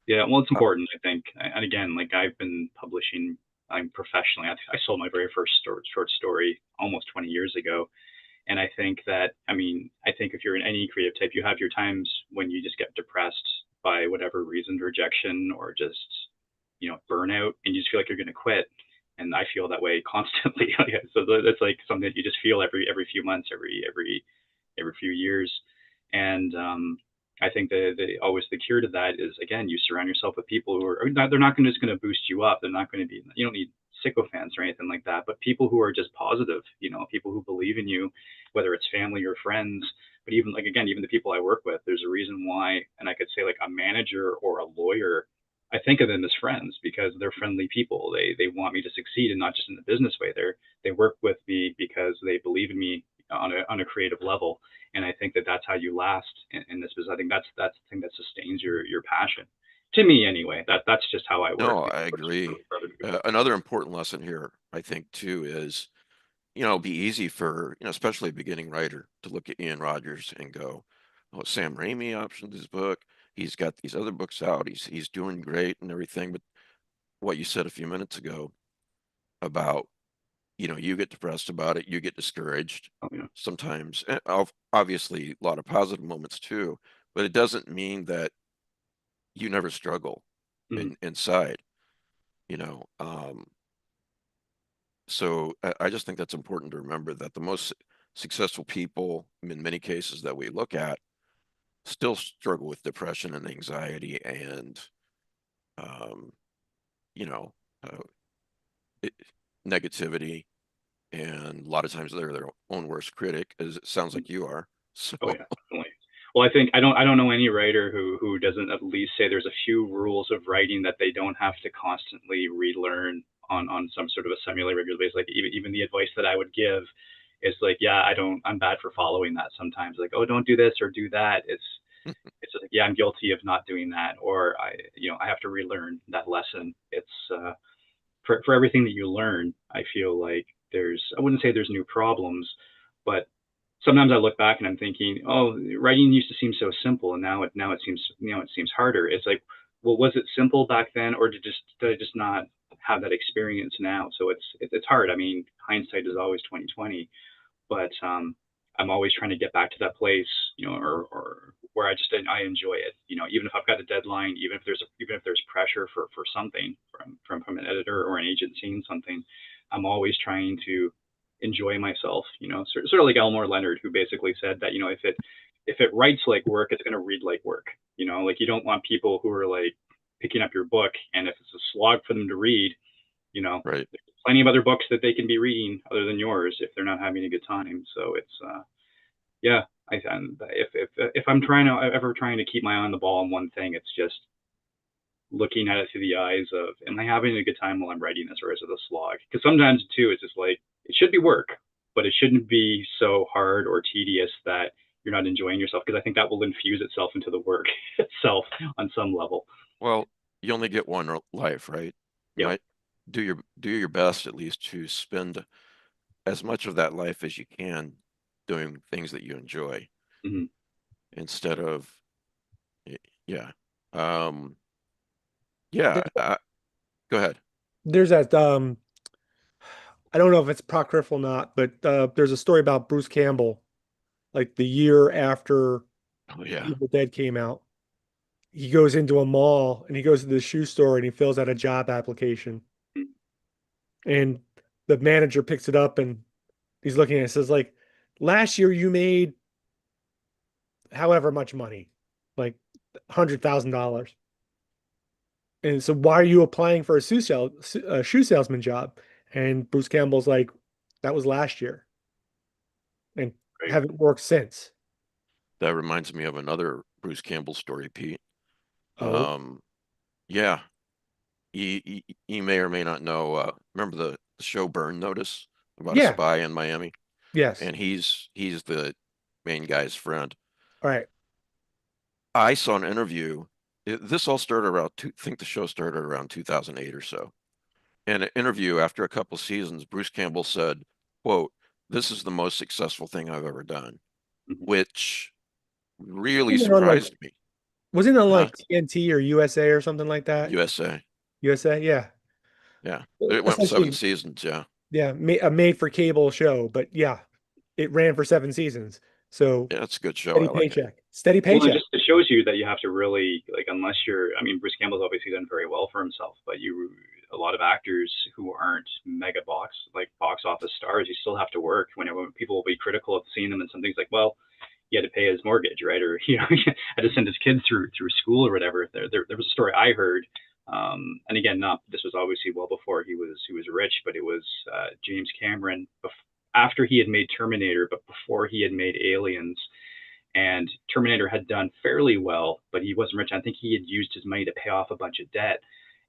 S2: Yeah, well, it's important, I think. And again, like I've been publishing, I'm professionally. I sold my very first short story almost 20 years ago, and I think that, I think if you're in any creative type, you have your times when you just get depressed by whatever reason, rejection or just burnout, and you just feel like you're going to quit. And I feel that way constantly. So that's like something that you just feel every few months, every few years. And I think always the cure to that is, again, you surround yourself with people who are not, they're not just going to boost you up. They're not going to be, you don't need sycophants or anything like that, but people who are just positive, people who believe in you, whether it's family or friends. But even even the people I work with, there's a reason why. And I could say like a manager or a lawyer, I think of them as friends because they're friendly people. They want me to succeed, and not just in the business way. They work with me because they believe in me on a creative level. And I think that's how you last in this business. I think that's the thing that sustains your passion. To me, anyway, that's just how I work.
S1: No, I agree. Another important lesson here, I think, too, is, be easy for, especially a beginning writer to look at Ian Rogers and go, "Oh, Sam Raimi optioned his book. He's got these other books out. He's doing great and everything." But what you said a few minutes ago about, you get depressed about it, you get discouraged sometimes. Obviously, a lot of positive moments too, but it doesn't mean that you never struggle inside, you know. So I just think that's important to remember, that the most successful people, in many cases that we look at, still struggle with depression and anxiety and, um, you know, uh, negativity. And a lot of times they're their own worst critic, as it sounds like you are. So.
S2: Oh yeah, definitely. Well, I think I don't know any writer who doesn't at least say there's a few rules of writing that they don't have to constantly relearn on some sort of a semi-regular basis. Like even the advice that I would give is like, yeah, I'm bad for following that sometimes. Like, oh, don't do this or do that. It's like, yeah, I'm guilty of not doing that, or I have to relearn that lesson. It's for everything that you learn, I feel like I wouldn't say there's new problems, but sometimes I look back and I'm thinking, oh, writing used to seem so simple, and now it seems harder. It's like, well, was it simple back then, or did I just not have that experience now? So it's hard. I mean, hindsight is always 20/20, but I'm always trying to get back to that place, or where I enjoy it. Even if I've got a deadline, even if there's pressure for something from an editor or an agent seeing something, I'm always trying to enjoy myself, sort of like Elmore Leonard, who basically said that, if it writes like work, it's going to read like work, like you don't want people who are like picking up your book, and if it's a slog for them to read,
S1: Right.
S2: there's plenty of other books that they can be reading other than yours if they're not having a good time. So it's, yeah, if I'm ever trying to keep my eye on the ball on one thing, it's just looking at it through the eyes of, am I having a good time while I'm writing this, or is it a slog? Because sometimes too, it's just like, it should be work, but it shouldn't be so hard or tedious that you're not enjoying yourself, because I think that will infuse itself into the work itself on some level.
S1: Well, you only get one life, right?
S2: Yeah.
S1: Might do your best at least to spend as much of that life as you can doing things that you enjoy,
S2: Mm-hmm.
S1: instead of, yeah. Yeah, go ahead.
S4: There's that I don't know if it's apocryphal or not, but there's a story about Bruce Campbell, like the year after
S1: Oh yeah.
S4: Evil Dead came out. He goes into a mall and he goes to the shoe store and he fills out a job application. And the manager picks it up and he's looking at it, says, like, last year you made however much money, like $100,000. And so why are you applying for a shoe salesman job? And Bruce Campbell's like, that was last year and
S2: Right.
S4: haven't worked since.
S1: That reminds me of another Bruce Campbell story, Pete.
S4: Oh,
S1: Yeah, you may or may not know. Remember the show Burn Notice about a
S4: yeah,
S1: spy in Miami,
S4: yes.
S1: and he's the main guy's friend.
S4: All right.
S1: I saw an interview. This all started around, I think the show started around 2008 or so. In an interview after a couple seasons, Bruce Campbell said, quote, "This is the most successful thing I've ever done,"
S2: Mhm.
S1: which really
S4: Wasn't it on, like,
S1: surprised me.
S4: wasn't it on,
S1: Huh?
S4: like, TNT or USA or something like that?
S1: USA.
S4: USA, yeah.
S1: Yeah. It went 7
S4: Essentially,
S1: seasons, yeah.
S4: yeah, a made for cable show, but yeah, it ran for 7 seasons. So
S1: Yeah, it's a good show.
S4: steady
S1: I like it.
S4: paycheck, steady
S2: Well,
S4: paycheck.
S2: it shows you that you have to really, like, unless I mean, Bruce Campbell's obviously done very well for himself, but a lot of actors who aren't mega box office stars, you still have to work. Whenever people will be critical of seeing them in some things, like, well, he had to pay his mortgage, right? Or, had to send his kids through school or whatever. There was a story I heard, and again, this was obviously well before he was rich, but it was James Cameron after he had made Terminator, but before he had made Aliens. And Terminator had done fairly well, but he wasn't rich. I think he had used his money to pay off a bunch of debt,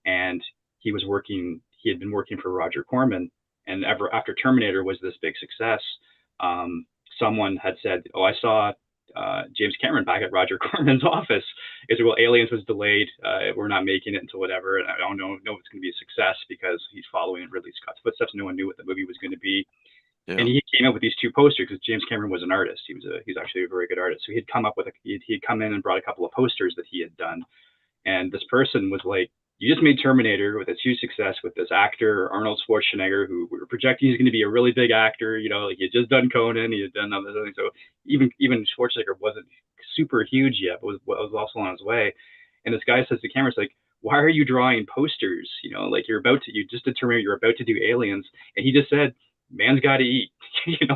S2: and he had been working for Roger Corman. And after Terminator was this big success, someone had said, "Oh, I saw James Cameron back at Roger Corman's office." He said, "Well, Aliens was delayed. We're not making it until whatever, and I don't know if it's going to be a success because he's following Ridley Scott's footsteps. No one knew what the movie was going to be."
S1: Yeah.
S2: And he came up with these two posters because James Cameron was an artist. He's actually a very good artist. So he'd come up with he'd come in and brought a couple of posters that he had done. And this person was like, "You just made Terminator with its huge success with this actor, Arnold Schwarzenegger, who we were projecting he's going to be a really big actor. Like he had just done Conan, he had done other things. So even Schwarzenegger wasn't super huge yet, but was also on his way." And this guy says to Cameron, like, "Why are you drawing posters? Like you just did Terminator, you're about to do Aliens." And he just said, "Man's got to eat."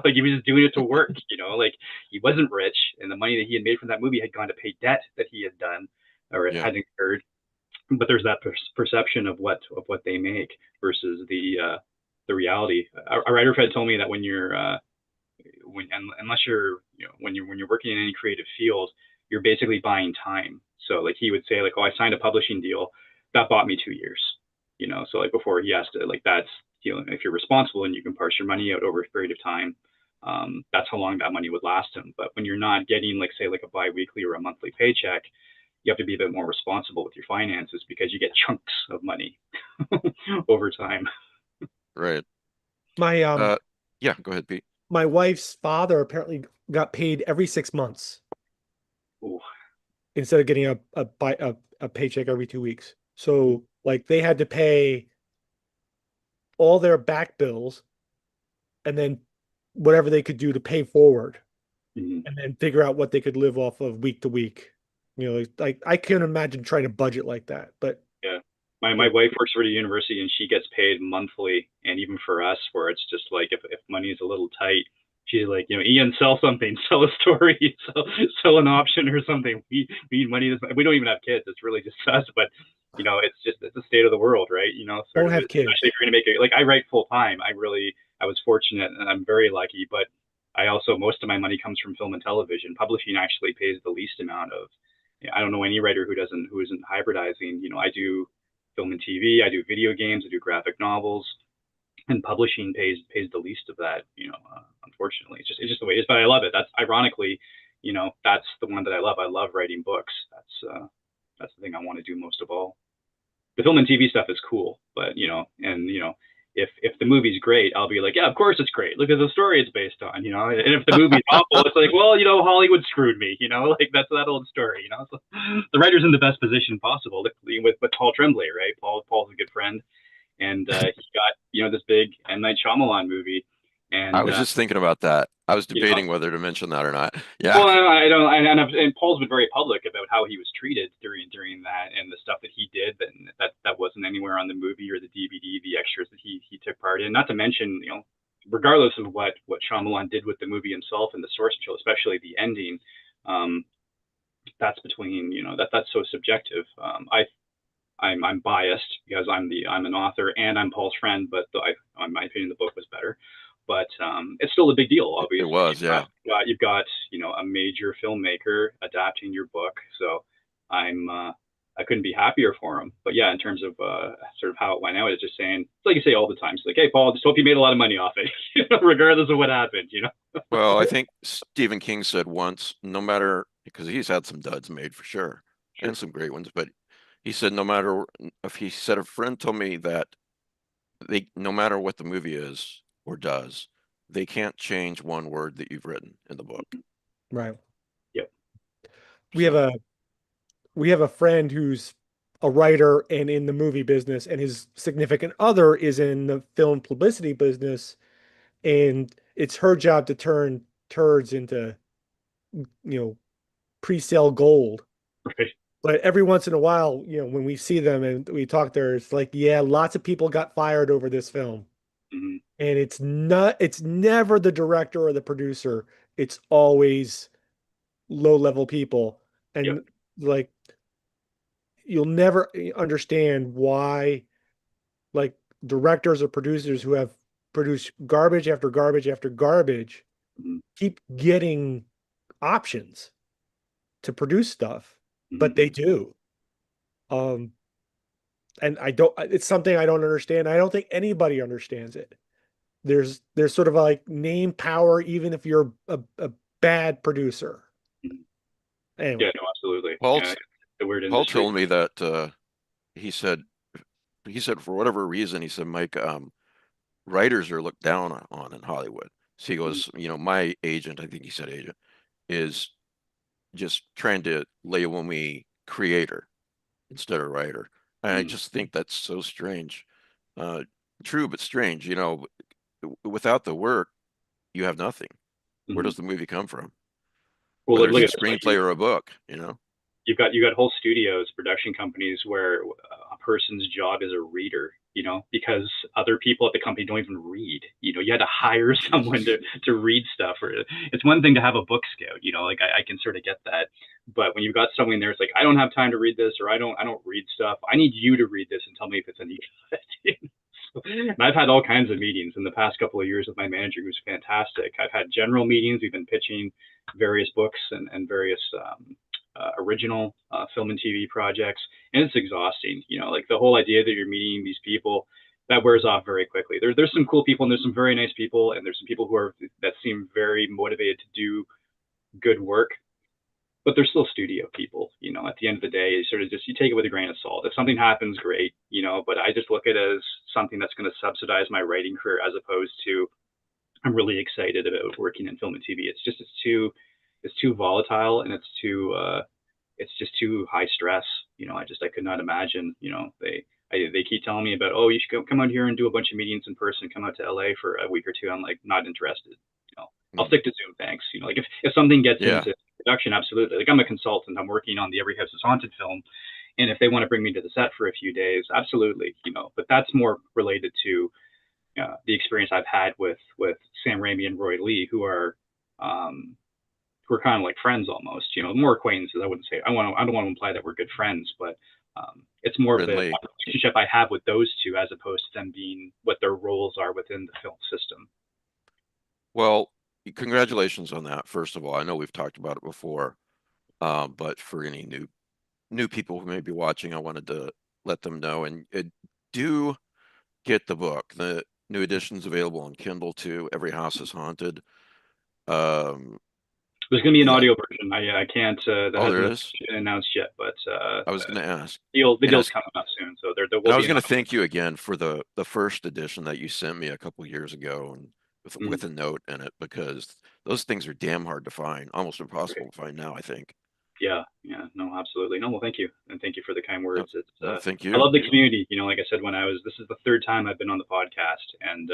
S2: Like he was just doing it to work. Like he wasn't rich, and the money that he had made from that movie had gone to pay debt that he had done or
S1: Yeah.
S2: had incurred. But there's that perception of what they make versus the reality. A writer friend told me that when you're unless you're when you're working in any creative field, you're basically buying time. So like he would say, like, "Oh, I signed a publishing deal that bought me 2 years." So like before he has to, like, that's if you're responsible and you can parse your money out over a period of time, that's how long that money would last him. But when you're not getting, like, say, like a biweekly or a monthly paycheck, you have to be a bit more responsible with your finances because you get chunks of money over time.
S1: Right.
S4: My
S1: Yeah, go ahead, Pete.
S4: my wife's father apparently got paid every 6 months
S2: Ooh.
S4: instead of getting a paycheck every 2 weeks. So like they had to pay all their back bills and then whatever they could do to pay forward
S2: Mhm.
S4: and then figure out what they could live off of week to week. Like I can't imagine trying to budget like that, but
S2: Yeah. My wife works for the university and she gets paid monthly. And even for us, where it's just like if money is a little tight, she's like, Ian, sell something, sell a story, sell an option or something. We need money. We don't even have kids. It's really just us. But it's the state of the world, right?
S4: Don't have kids.
S2: Especially if you're gonna make it. Like I write full time. I was fortunate and I'm very lucky. But I also most of my money comes from film and television. Publishing actually pays the least amount of. I don't know any writer who isn't hybridizing. I do film and TV. I do video games. I do graphic novels, and publishing pays the least of that. Unfortunately, it's just the way it is. But I love it. That's ironically, that's the one that I love. I love writing books. That's the thing I want to do most of all. The film and TV stuff is cool, but if the movie's great, I'll be like, yeah, of course it's great. Look at the story it's based on, And if the movie's awful, it's like, well, Hollywood screwed me, like that's that old story, So the writer's in the best position possible with Paul Tremblay, right? Paul's a good friend, and he got this big M. Night Shyamalan movie. And
S1: I was just thinking about that. I was debating whether to mention that or not. Yeah.
S2: Well, I don't, and Paul's been very public about how he was treated during that and the stuff that he did, and that wasn't anywhere on the movie or the DVD, the extras that he took part in. Not to mention, regardless of what Shyamalan did with the movie himself and the source material, especially the ending, that's between that's so subjective. I'm biased because I'm an author and I'm Paul's friend, but in my opinion, the book was better. But it's still a big deal, obviously.
S1: It was, yeah.
S2: You've got a major filmmaker adapting your book, so I couldn't be happier for him. But yeah, in terms of sort of how it went out, it's just saying, it's like you say all the time, it's like, hey, Paul, just hope you made a lot of money off it, regardless of what happened,
S1: Well, I think Stephen King said once, no matter, because he's had some duds made for sure, and some great ones, but he said he said a friend told me that no matter what the movie is or does, they can't change one word that you've written in the book.
S4: Right.
S2: Yep.
S4: We have a friend who's a writer and in the movie business, and his significant other is in the film publicity business, and it's her job to turn turds into pre-sale gold.
S2: Right.
S4: But every once in a while, when we see them and we talk there, it's like, yeah, lots of people got fired over this film.
S2: Mm-hmm.
S4: And it's never the director or the producer. It's always low-level people. And like, you'll never understand why, like, directors or producers who have produced garbage after garbage after garbage keep getting options to produce stuff, but they do. And it's something I don't understand. I don't think anybody understands it. There's sort of like name power, even if you're a bad producer. Anyway.
S2: Yeah, no, absolutely. The weird
S1: Paul
S2: industry.
S1: told me that he said for whatever reason, he said, Mike, writers are looked down on in Hollywood. So he goes, my agent, I think he said agent, is just trying to label me creator instead of writer. And I just think that's so strange. True, but strange. Without the work, you have nothing. Where does the movie come from?
S2: Well,
S1: whether
S2: look
S1: it's a screenplay or a book,
S2: You've got whole studios, production companies where a person's job is a reader, because other people at the company don't even read. You had to hire someone to read stuff. Or it's one thing to have a book scout, like I can sort of get that. But when you've got someone there, it's like, I don't have time to read this, or I don't read stuff. I need you to read this and tell me if it's any good. And I've had all kinds of meetings in the past couple of years with my manager, who's fantastic. I've had general meetings. We've been pitching various books and various original film and TV projects, and it's exhausting. Like the whole idea that you're meeting these people, that wears off very quickly. There's some cool people and there's some very nice people, and there's some people that seem very motivated to do good work, but they're still studio people. At the end of the day, you take it with a grain of salt. If something happens, great, but I just look at it as something that's going to subsidize my writing career, as opposed to I'm really excited about working in film and TV. It's too volatile, and it's just too high stress. I could not imagine. They keep telling me about, oh, you should come out here and do a bunch of meetings in person. Come out to LA for a week or two. I'm like, not interested. I'll stick to Zoom, thanks. If something gets into production, absolutely. Like I'm a consultant. I'm working on the Every House is Haunted film, And if they want to bring me to the set for a few days, absolutely, you know. But that's more related to the experience I've had with Sam Raimi and Roy Lee, who are kind of like friends almost. You know, more acquaintances. I wouldn't say I don't want to imply that we're good friends, but it's more of the relationship I have with those two as opposed to them being what their roles are within the film system.
S1: Well, congratulations on that. First of all, I know we've talked about it before, but for any new people who may be watching, I wanted to let them know, and do get the book. The new edition's available on Kindle too. Every House is Haunted.
S2: There's going to be an audio version. I can't. That hasn't been announced yet, but
S1: I was going to ask.
S2: The deal's coming up soon, so there will.
S1: I was going to thank you again for the first edition that you sent me a couple years ago, and with a note in it, because those things are damn hard to find, almost impossible to find now, I think.
S2: Yeah, no, absolutely. No, well, thank you, and thank you for the kind words. It's
S1: thank you.
S2: I love the community. You know, like I said, this is the third time I've been on the podcast, and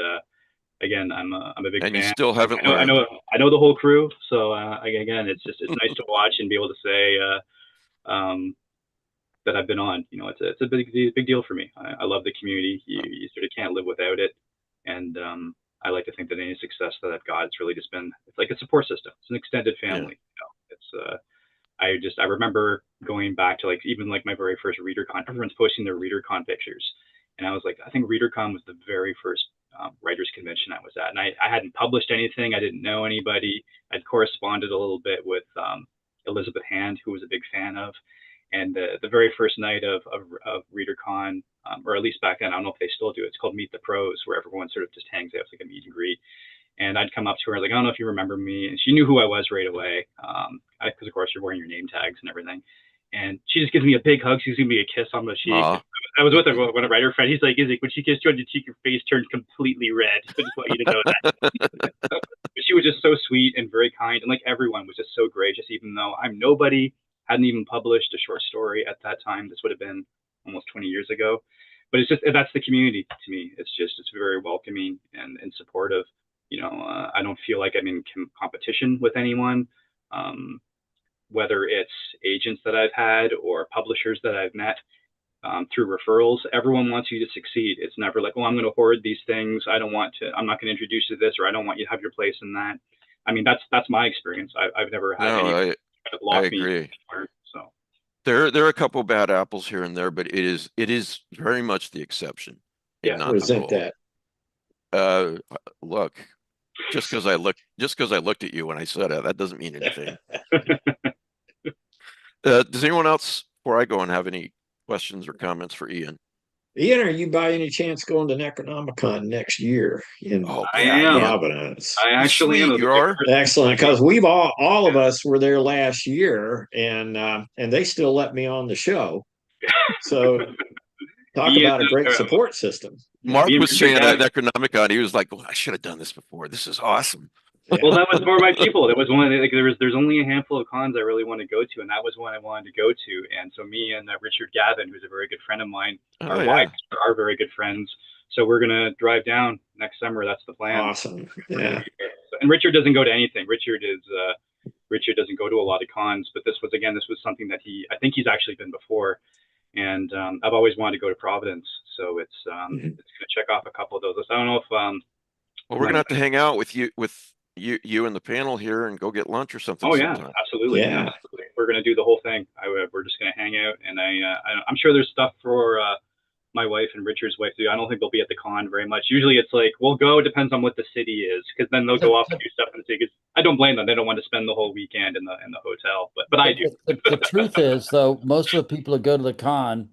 S2: again, I'm a big fan.
S1: And you still haven't learned.
S2: I know the whole crew, so again, it's nice to watch and be able to say that I've been on. You know, it's a big deal for me. I love the community. You sort of can't live without it, and I like to think that any success that I've got, it's really just been, it's like a support system. It's an extended family. Yeah. You know, it's I remember going back to even my very first ReaderCon. Everyone's posting their ReaderCon pictures, and I was like, I think ReaderCon was the very first writers convention I was at, and I hadn't published anything. I didn't know anybody. I'd corresponded a little bit with Elizabeth Hand, who was a big fan of, and the very first night of ReaderCon, or at least back then, I don't know if they still do it. It's called Meet the Pros, where everyone sort of just hangs out. It's like a meet and greet. And I'd come up to her, like, I don't know if you remember me. And she knew who I was right away, because of course you're wearing your name tags and everything. And she just gives me a big hug. She's giving me a kiss on the cheek. I was with a writer friend. He's like, when she kissed you on the cheek, your face turned completely red. So I just want you to know that. But she was just so sweet and very kind. And like everyone was just so gracious, even though I'm nobody, hadn't even published a short story at that time. This would have been almost 20 years ago. But it's just, that's the community to me. It's very welcoming and supportive. You know, I don't feel like I'm in competition with anyone, whether it's agents that I've had or publishers that I've met through referrals. Everyone wants you to succeed. It's never like, oh, I'm going to hoard these things. I'm not going to introduce you to this, or I don't want you to have your place in that. I mean, that's my experience. I've never had any lock me anywhere, so.
S1: There are a couple bad apples here and there, but it is very much the exception.
S3: Yeah, I resent that.
S1: Look, just because I looked at you when I said it, that doesn't mean anything. Does anyone else, before I go on, have any questions or comments for Ian?
S3: Ian, are you by any chance going to Necronomicon next year in Providence?
S2: I actually am.
S1: You are?
S3: Excellent, because we've all of us were there last year, and they still let me on the show. So talk about a great support system.
S1: Mark was saying at Necronomicon, he was like, "Oh, I should have done this before. This is awesome."
S2: Well, that was for my people. It was one of there's only a handful of cons I really want to go to, and that was one I wanted to go to. And so me and Richard Gavin, who's a very good friend of mine, our wives are very good friends. So we're gonna drive down next summer. That's the plan.
S3: Awesome. Yeah.
S2: And Richard doesn't go to anything. Richard doesn't go to a lot of cons, but this was something that I think he's actually been before. And I've always wanted to go to Providence, so it's gonna check off a couple of those. I don't know if
S1: well, we're gonna have to hang out with you and the panel here and go get lunch or something.
S2: Oh yeah, absolutely. Yeah, absolutely. We're gonna do the whole thing. We're just gonna hang out, and I'm sure there's stuff for my wife and Richard's wife to do. I don't think they'll be at the con very much. Usually it's like, we'll go. Depends on what the city is, because then they'll go off and do stuff in the city. I don't blame them. They don't want to spend the whole weekend in the hotel, but I do.
S6: The truth is, though, most of the people who go to the con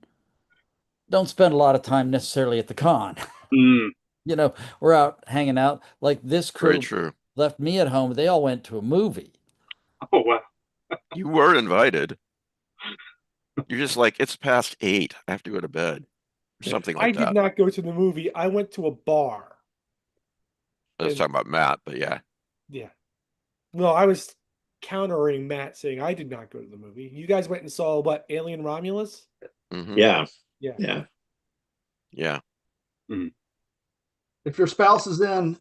S6: don't spend a lot of time necessarily at the con. You know, we're out hanging out. Like this crew left me at home. They all went to a movie.
S2: Oh, wow.
S1: You were invited. You're just like, it's past 8. I have to go to bed. Or something like that.
S4: I did not go to the movie. I went to a bar.
S1: I was talking about Matt, but yeah.
S4: Yeah. No, I was countering Matt saying I did not go to the movie. You guys went and saw what, Alien Romulus?
S3: Yeah.
S7: If your spouse is in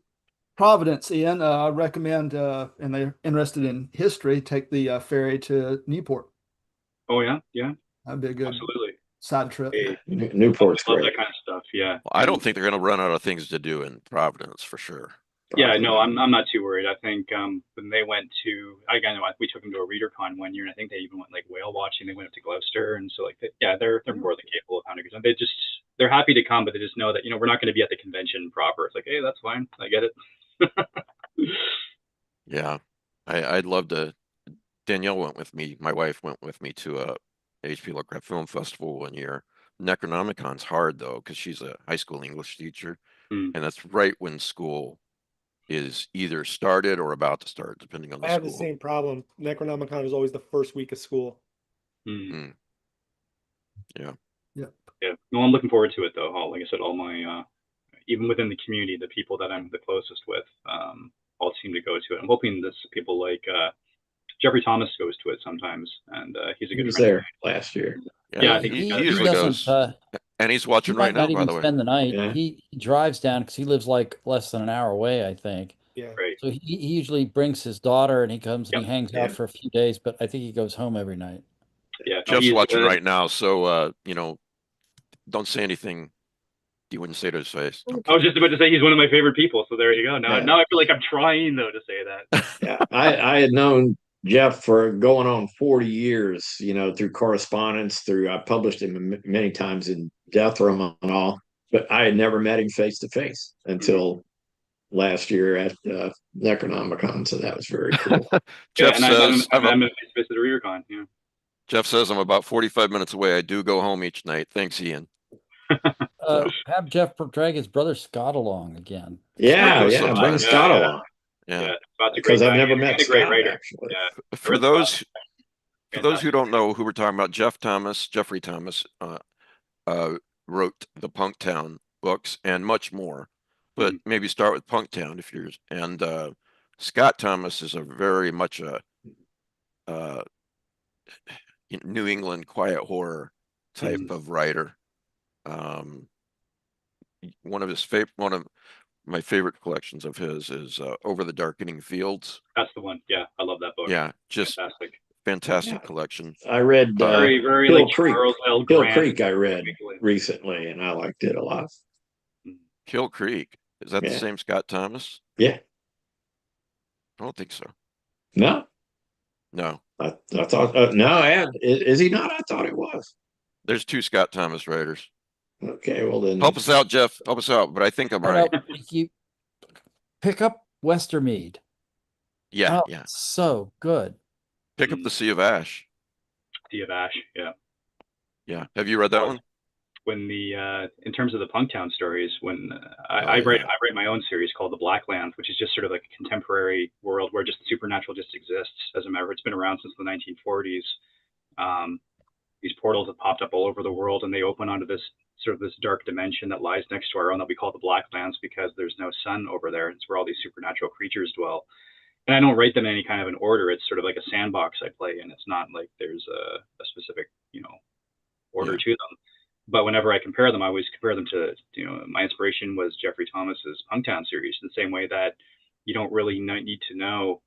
S7: Providence, Ian, I recommend, and they're interested in history, take the ferry to Newport.
S2: Oh yeah,
S7: that'd be a good.
S2: Absolutely.
S7: Side trip.
S3: Newport's
S2: I love
S3: great.
S2: that kind of stuff. Yeah.
S1: Well, I don't think they're going to run out of things to do in Providence for sure.
S2: Yeah, no, I'm not too worried. I think when they went to, again, we took them to a ReaderCon one year, and I think they even went like whale watching. They went up to Gloucester, and so like, they're more than capable of having a good time. They're happy to come, but they just know that we're not going to be at the convention proper. It's like, hey, that's fine, I get it.
S1: Yeah, I'd love to. Danielle went with me. My wife went with me to a HP Lovecraft Film Festival one year. Necronomicon's hard though because she's a high school English teacher, and that's right when school is either started or about to start, depending on the
S4: I have
S1: school.
S4: the same problem. Necronomicon is always the first week of school.
S1: Yeah.
S2: Yeah. No, I'm looking forward to it though. Like I said, all my even within the community, the people that I'm the closest with all seem to go to it. I'm hoping this people like Jeffrey Thomas goes to it sometimes, and he's a good
S3: He was
S2: friend.
S3: there last year.
S2: Yeah, I think
S1: he
S2: he
S1: usually
S6: doesn't.
S1: goes, and he's watching
S6: He
S1: right
S6: might
S1: now,
S6: not
S1: by
S6: even
S1: the way.
S6: spend the night.
S3: Yeah.
S6: He drives down because he lives like less than an hour away, I think.
S4: Yeah.
S2: Great.
S6: So he usually brings his daughter and he comes and he
S2: Yep.
S6: hangs out for a few days, but I think he goes home every night.
S2: Yeah, no,
S1: Jeff's
S2: he's
S1: watching right now, so don't say anything you wouldn't say to his face.
S2: I was just about to say he's one of my favorite people, so there you go. Now,
S3: Yeah.
S2: now I feel like I'm trying though to say that.
S3: Yeah, I had known Jeff for going on 40 years, through correspondence, I published him many times in Death Room and all, but I had never met him face to face until last year at Necronomicon. So that was very cool.
S1: Jeff says,
S2: I'm a visit to ReaderCon. Yeah.
S1: Jeff says, I'm about 45 minutes away. I do go home each night. Thanks, Ian.
S6: Have Jeff drag his brother Scott along again.
S3: Yeah,
S1: goes
S3: yeah,
S1: sometimes.
S3: bring Scott along.
S1: Yeah.
S2: Scott's a
S3: Because
S2: great
S3: I've
S2: guy
S3: never
S2: and
S3: met
S2: a great
S3: Scott,
S2: writer.
S3: actually.
S2: Yeah.
S1: For those who don't know who we're talking about, Jeffrey Thomas, wrote the Punktown books and much more. But maybe start with Punktown if you're. And Scott Thomas is a very much a New England quiet horror type of writer. One of my favorite collections of his is Over the Darkening Fields.
S2: That's the one. Yeah, I love that book.
S1: Yeah, just fantastic collection.
S3: I read
S2: very
S3: Hill
S2: like
S3: Creek.
S2: Charles L.
S3: Hill
S2: Grant.
S3: Creek I read recently, and I liked it a lot.
S1: Kill Creek. Is that the same Scott Thomas?
S3: Yeah.
S1: I don't think so.
S3: No.
S1: No.
S3: I thought no. Is he not? I thought it was.
S1: There's two Scott Thomas writers.
S3: Okay, well then
S1: help us out, Jeff. Help us out. But I think I'm right.
S6: You pick up Westermead.
S1: Yeah,
S6: yeah. So good.
S1: Pick up the Sea of Ash.
S2: Sea of Ash, yeah.
S1: Yeah. Have you read that one?
S2: When in terms of the Punktown stories, when I write my own series called The Blacklands, which is just sort of like a contemporary world where just the supernatural just exists as a matter. It's been around since the 1940s. These portals have popped up all over the world, and they open onto this dark dimension that lies next to our own that we call the Blacklands because there's no sun over there. It's where all these supernatural creatures dwell. And I don't write them in any kind of an order. It's sort of like a sandbox I play in. It's not like there's a specific, order to them. But whenever I compare them, I always compare them to, my inspiration was Jeffrey Thomas's Punktown series, in the same way that you don't really need to know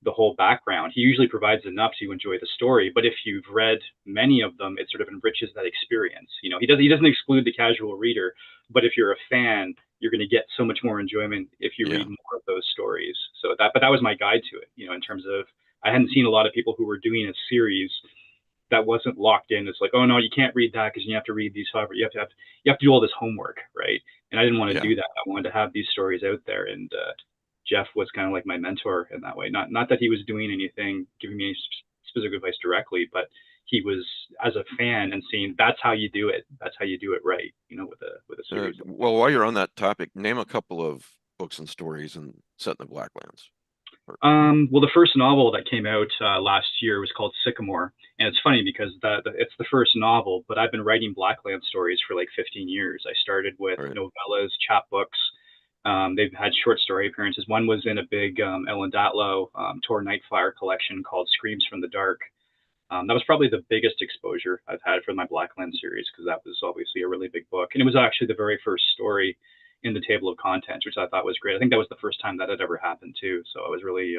S2: the whole background. He usually provides enough so you enjoy the story. But if you've read many of them, it sort of enriches that experience. He doesn't exclude the casual reader, but if you're a fan, you're going to get so much more enjoyment if you read more of those stories. But that was my guide to it, in terms of, I hadn't seen a lot of people who were doing a series that wasn't locked in. It's like, oh no, you can't read that because you have to read these. However, you have to do all this homework, right? And I didn't want to do that. I wanted to have these stories out there, and Jeff was kind of like my mentor in that way. Not that he was doing anything, giving me any specific advice directly, but he was, as a fan, and seeing that's how you do it. That's how you do it right, with a series.
S1: Well, while you're on that topic, name a couple of books and stories set in the Blacklands.
S2: Well, the first novel that came out last year was called Sycamore, and it's funny because it's the first novel, but I've been writing Blackland stories for like 15 years. I started with novellas, chapbooks. They've had short story appearances. One was in a big Ellen Datlow Tor Nightfire collection called Screams from the Dark. That was probably the biggest exposure I've had for my Blackland series because that was obviously a really big book, and it was actually the very first story in the table of contents, which I thought was great. I think that was the first time that had ever happened too. So I was really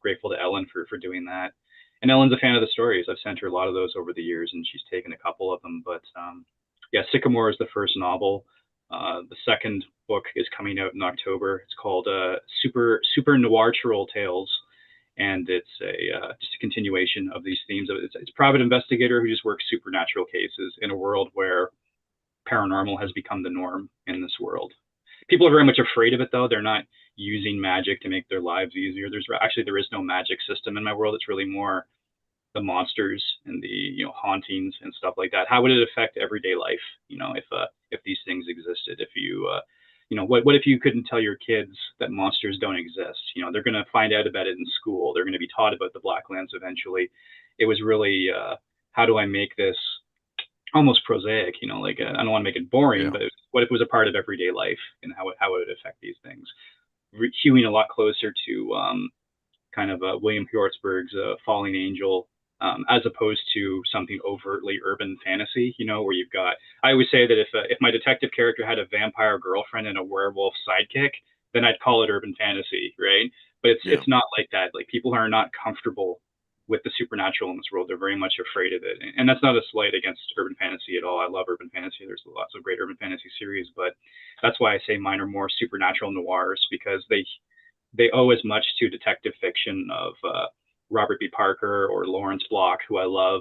S2: grateful to Ellen for doing that. And Ellen's a fan of the stories. I've sent her a lot of those over the years, and she's taken a couple of them. But yeah, Sycamore is the first novel. The second book is coming out in October. It's called Super Noirtural Tales, and it's just a continuation of these themes. It's a private investigator who just works supernatural cases in a world where paranormal has become the norm in this world. People are very much afraid of it, though. They're not using magic to make their lives easier. There is no magic system in my world. It's really more the monsters and the hauntings and stuff like that. How would it affect everyday life? If these things existed, if what if you couldn't tell your kids that monsters don't exist? They're going to find out about it in school. They're going to be taught about the Blacklands eventually. It was really how do I make this almost prosaic? I don't want to make it boring, but what if it was a part of everyday life, and how would it affect these things? Hewing a lot closer to kind of William Hjortsberg's Falling Angel, as opposed to something overtly urban fantasy, where you've got, I always say that if my detective character had a vampire girlfriend and a werewolf sidekick, then I'd call it urban fantasy, right? But it's not like that. Like, people are not comfortable with the supernatural in this world. They're very much afraid of it. And that's not a slight against urban fantasy at all. I love urban fantasy. There's lots of great urban fantasy series, but that's why I say mine are more supernatural noirs, because they owe as much to detective fiction of Robert B. Parker or Lawrence Block, who I love.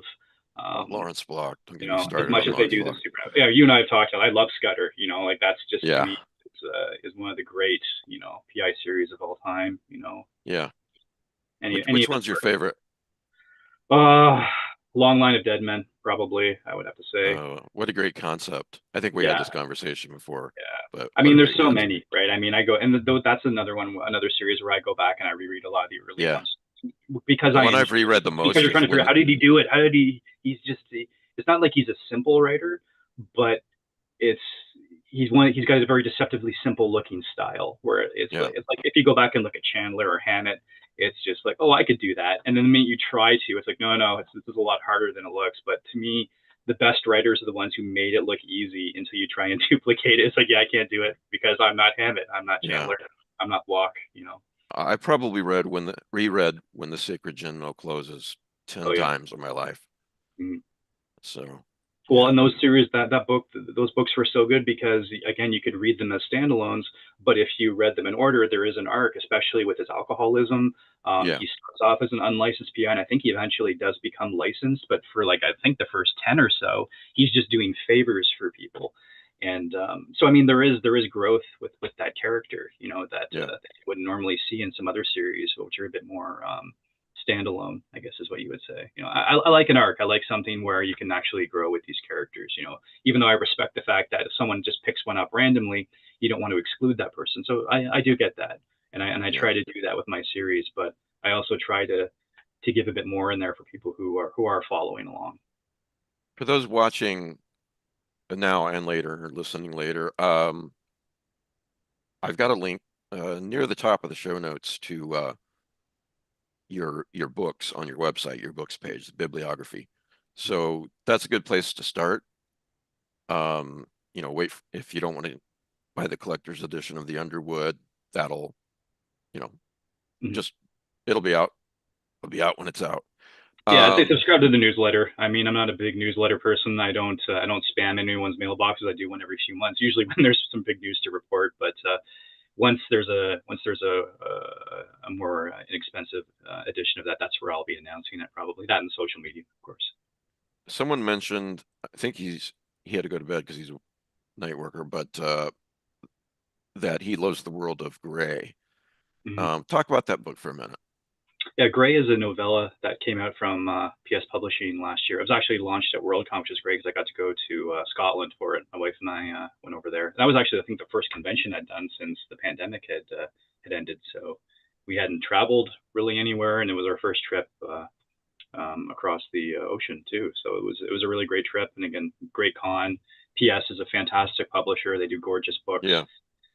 S1: Lawrence Block, don't get me started
S2: as much
S1: on
S2: as they do the supernatural. Yeah, you and I have talked about. I love Scudder. That's just to me is one of the great PI series of all time.
S1: Yeah.
S2: Which
S1: one's your favorite?
S2: Long Line of Dead Men, probably, I would have to say.
S1: What a great concept. I think we had this conversation before.
S2: Yeah.
S1: But
S2: I mean, there's so many, right? I mean, that's another series where I go back and I reread a lot of the early ones. Because
S1: I've reread the most.
S2: Because you're trying to figure out, how did he do it? It's not like he's a simple writer, but he's got a very deceptively simple looking style, where it's like if you go back and look at Chandler or Hammett, it's just like, oh, I could do that. And then the minute you try to, it's like, no, this is a lot harder than it looks. But to me, the best writers are the ones who made it look easy until you try and duplicate it. It's like, I can't do it because I'm not Hammett. I'm not Chandler. I'm not Block,
S1: I probably reread When the Sacred General Closes 10 times in my life.
S2: Mm-hmm.
S1: So.
S2: Well, in those series, those books were so good because, again, you could read them as standalones, but if you read them in order, there is an arc, especially with his alcoholism. He starts off as an unlicensed PI, and I think he eventually does become licensed, but for I think the first 10 or so, he's just doing favors for people. And so, I mean, there is growth with that character, that you wouldn't normally see in some other series, which are a bit more standalone, I guess is what you would say. I like an arc. I like something where you can actually grow with these characters. Even though I respect the fact that if someone just picks one up randomly, you don't want to exclude that person. So I do get that, and I try to do that with my series. But I also try to give a bit more in there for people who are following along.
S1: For those watching now and later, or listening later, I've got a link near the top of the show notes to your books on your website, your books page, the bibliography. So that's a good place to start. Wait if you don't want to buy the collector's edition of the Underwood, that'll, just it'll be out. It'll be out when it's out.
S2: Yeah, I'd say subscribe to the newsletter. I mean, I'm not a big newsletter person. I don't spam anyone's mailboxes. I do one every few months, usually when there's some big news to report. But once there's a more inexpensive edition of that, that's where I'll be announcing it, probably. That and social media, of course.
S1: Someone mentioned, I think he had to go to bed because he's a night worker, but that he loves the world of Gray. Mm-hmm. Talk about that book for a minute.
S2: Yeah, Gray is a novella that came out from PS Publishing last year. It was actually launched at Worldcon, which is great because I got to go to Scotland for it. My wife and I went over there. That was actually, I think, the first convention I'd done since the pandemic had ended. So we hadn't traveled really anywhere, and it was our first trip across the ocean too. So it was a really great trip, and again, great con. PS is a fantastic publisher. They do gorgeous books.
S1: Yeah.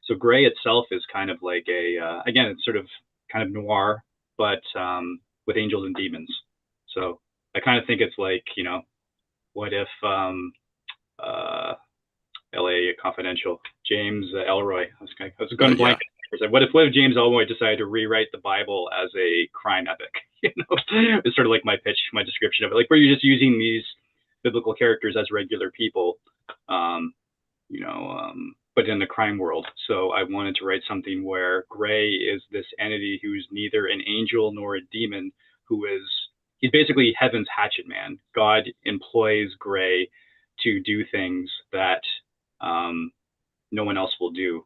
S2: So Gray itself is kind of like again, it's sort of kind of noir, but with angels and demons. So I kind of think it's like, what if LA Confidential, James Ellroy, I was going to blank. What if James Ellroy decided to rewrite the Bible as a crime epic? It's sort of like my pitch, my description of it. Like, where you're just using these biblical characters as regular people, but in the crime world. So I wanted to write something where Gray is this entity who's neither an angel nor a demon, he's basically heaven's hatchet man. God employs Gray to do things that no one else will do.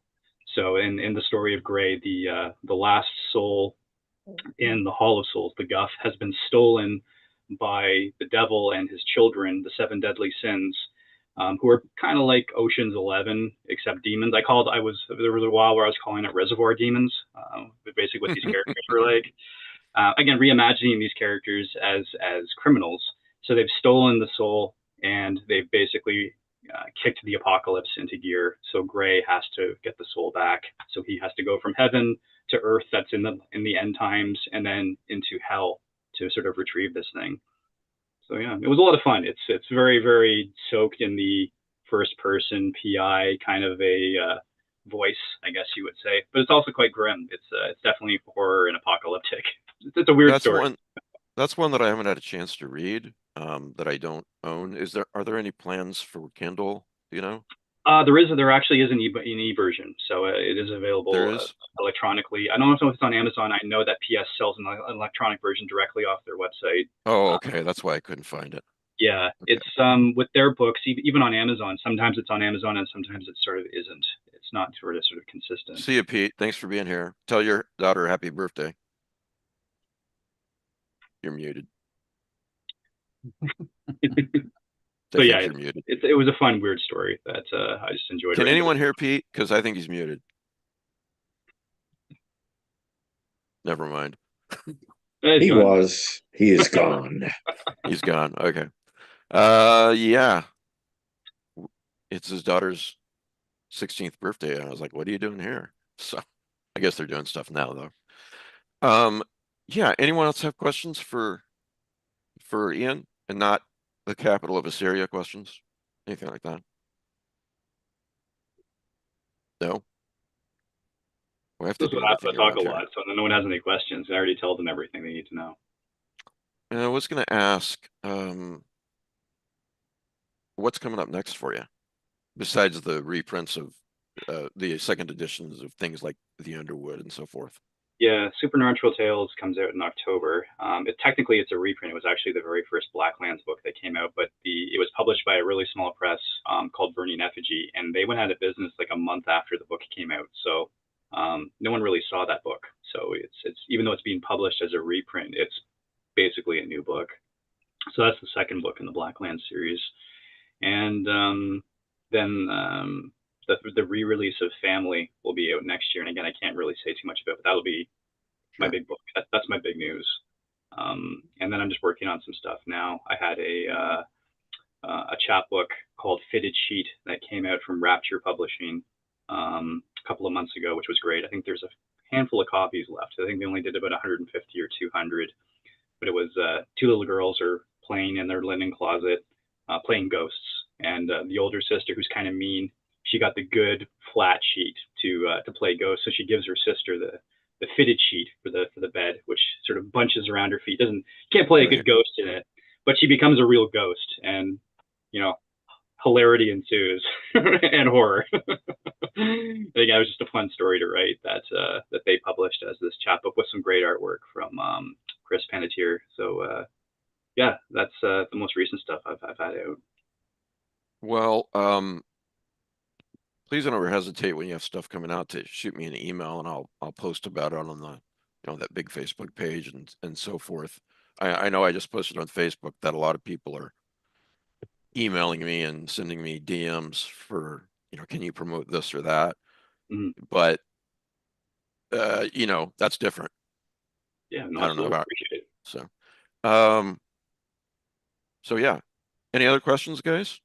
S2: So in the story of Gray, the last soul in the Hall of Souls, the Guff, has been stolen by the devil and his children, the seven deadly sins, who are kind of like Ocean's 11, except demons. There was a while where I was calling it Reservoir Demons, but basically what these characters were like. Again, reimagining these characters as criminals. So they've stolen the soul, and they've basically kicked the apocalypse into gear. So Gray has to get the soul back. So he has to go from heaven to earth, that's in the end times, and then into hell to sort of retrieve this thing. So yeah, it was a lot of fun. It's very, very soaked in the first person PI kind of a voice, I guess you would say, but it's also quite grim. It's definitely horror and apocalyptic. It's a weird story.
S1: That's one that I haven't had a chance to read, that I don't own. Are there any plans for Kindle? Do you know?
S2: There actually is an e version, so it is available electronically. I don't know if it's on Amazon. I know that PS sells an electronic version directly off their website.
S1: Oh, okay, that's why I couldn't find it.
S2: Yeah, okay. It's with their books, even on Amazon. Sometimes it's on Amazon, and sometimes it sort of isn't. It's not sort of consistent.
S1: See you, Pete. Thanks for being here. Tell your daughter happy birthday. You're muted.
S2: So yeah, it was a fun, weird story that I just enjoyed.
S1: Can anyone hear Pete? Because I think he's muted. Never mind.
S3: He was. He is gone.
S1: He's gone. Okay. Yeah. It's his daughter's 16th birthday, and I was like, "What are you doing here?" So, I guess they're doing stuff now, though. Yeah. Anyone else have questions for Ian, and not the capital of Assyria questions? Anything like that? No. We have to do
S2: I talk a lot, so no one has any questions. I already told them everything they need to know.
S1: And I was going to ask, what's coming up next for you, besides the reprints of the second editions of things like The Underwood and so forth?
S2: Yeah, Supernatural Tales comes out in October. Technically, it's a reprint. It was actually the very first Blacklands book that came out, but it was published by a really small press called Burning Effigy, and they went out of business like a month after the book came out. So no one really saw that book. So it's even though it's being published as a reprint, it's basically a new book. So that's the second book in the Blacklands series, and then the re-release of Family will be out next year. And again, I can't really say too much about it, but that'll be my big book. That's my big news. And then I'm just working on some stuff now. I had a chapbook called Fitted Sheet that came out from Rapture Publishing a couple of months ago, which was great. I think there's a handful of copies left. I think they only did about 150 or 200, but it was two little girls are playing in their linen closet, playing ghosts. And the older sister, who's kind of mean, she got the good flat sheet to play ghosts. So she gives her sister the fitted sheet for the bed, which sort of bunches around her feet. Can't play a good ghost in it, but she becomes a real ghost, and hilarity ensues and horror. I think it was just a fun story to write that they published as this chapbook with some great artwork from Chris Panettiere. So yeah, that's the most recent stuff I've had out.
S1: Well, please don't ever hesitate when you have stuff coming out to shoot me an email, and I'll post about it on the that big Facebook page and so forth. I know I just posted on Facebook that a lot of people are emailing me and sending me DMs for can you promote this or that?
S2: Mm-hmm.
S1: But that's different.
S2: Yeah, no,
S1: I don't know about
S2: appreciate it.
S1: So yeah. Any other questions, guys?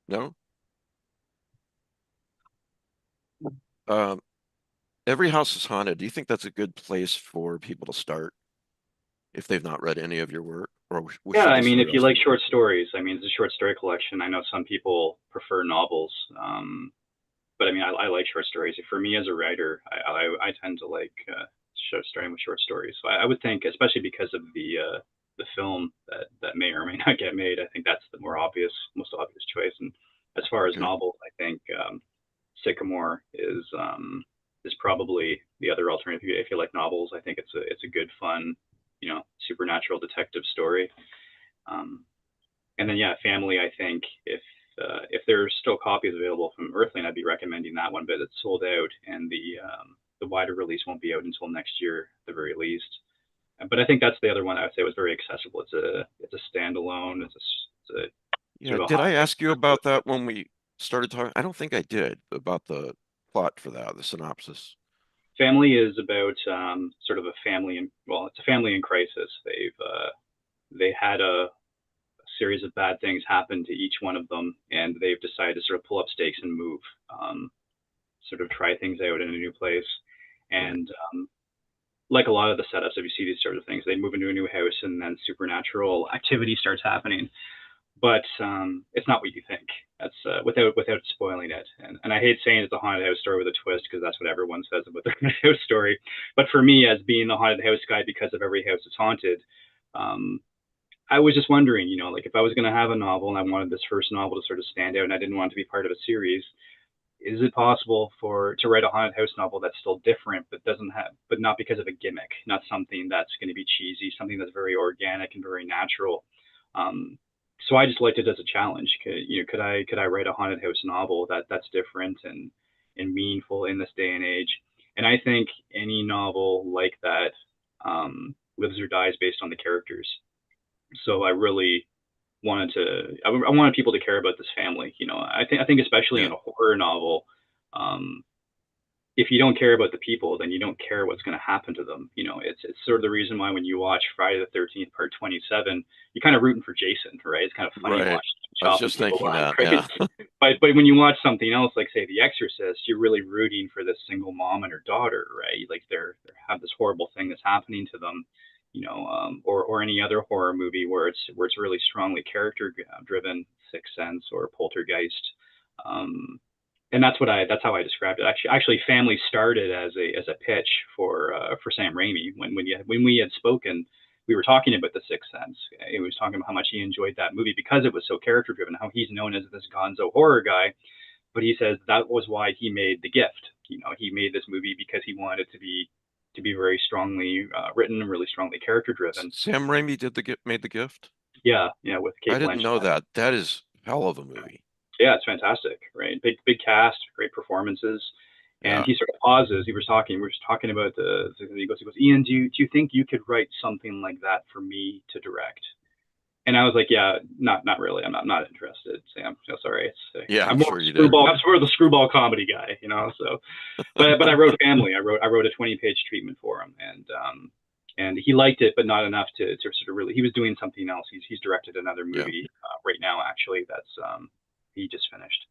S1: No? Every House is Haunted. Do you think that's a good place for people to start if they've not read any of your work? Or
S2: yeah, I mean, if you like short stories, I mean, it's a short story collection. I know some people prefer novels, but I mean, I like short stories. For me as a writer, I tend to like starting with short stories. So I would think, especially because of the film that may or may not get made, I think that's the most obvious choice. And as far as novels, I think Sycamore is probably the other alternative. If you like novels, I think it's a good, fun, supernatural detective story. And then Family. I think if there's still copies available from Earthling, I'd be recommending that one, but it's sold out, and the wider release won't be out until next year at the very least. But I think that's the other one I would say was very accessible. It's a standalone.
S1: Did I ask you about that when we started talking? I don't think I did, about the plot for that, the synopsis.
S2: Family is about sort of a family it's a family in crisis. They had a series of bad things happen to each one of them, and they've decided to sort of pull up stakes and move, sort of try things out in a new place. And like a lot of the setups, if you see these sort of things, they move into a new house and then supernatural activity starts happening. But it's not what you think. That's without spoiling it. And I hate saying it's a haunted house story with a twist, because that's what everyone says about the haunted house story. But for me, as being the haunted house guy, because of every house is haunted, I was just wondering, like if I was going to have a novel and I wanted this first novel to sort of stand out and I didn't want it to be part of a series, is it possible to write a haunted house novel that's still different, but not because of a gimmick, not something that's going to be cheesy, something that's very organic and very natural. So I just liked it as a challenge. Could I write a haunted house novel that's different and meaningful in this day and age? And I think any novel like that lives or dies based on the characters. So I really I wanted people to care about this family. I think especially in a horror novel, if you don't care about the people, then you don't care what's going to happen to them. It's sort of the reason why when you watch Friday the 13th Part 27, you're kind of rooting for Jason, right? It's kind of funny watching.
S1: I was just thinking that.
S2: Right? Yeah. But when you watch something else, like say The Exorcist, you're really rooting for this single mom and her daughter, right? Like they have this horrible thing that's happening to them. Or any other horror movie where it's really strongly character driven, Sixth Sense or Poltergeist, and that's how I described it. Actually, Family started as a pitch for Sam Raimi when we had spoken. We were talking about The Sixth Sense. He was talking about how much he enjoyed that movie because it was so character driven. How he's known as this gonzo horror guy, but he says that was why he made The Gift. He made this movie because he wanted it to be very strongly written and really strongly character driven.
S1: Sam Raimi made The Gift?
S2: Yeah, with Kate Blanchett.
S1: I didn't know that. That is hell of a movie.
S2: Yeah, it's fantastic, right? Big cast, great performances. And he sort of pauses. We were talking about he goes, Ian, do you think you could write something like that for me to direct? And I was like, yeah, not really. I'm not interested, Sam. Sorry.
S1: I'm
S2: more
S1: sure you
S2: did. I'm more the screwball comedy guy, So, but I wrote Family. I wrote a 20-page treatment for him, and he liked it, but not enough to sort of really. He was doing something else. He's directed another movie right now, actually. That's he just finished.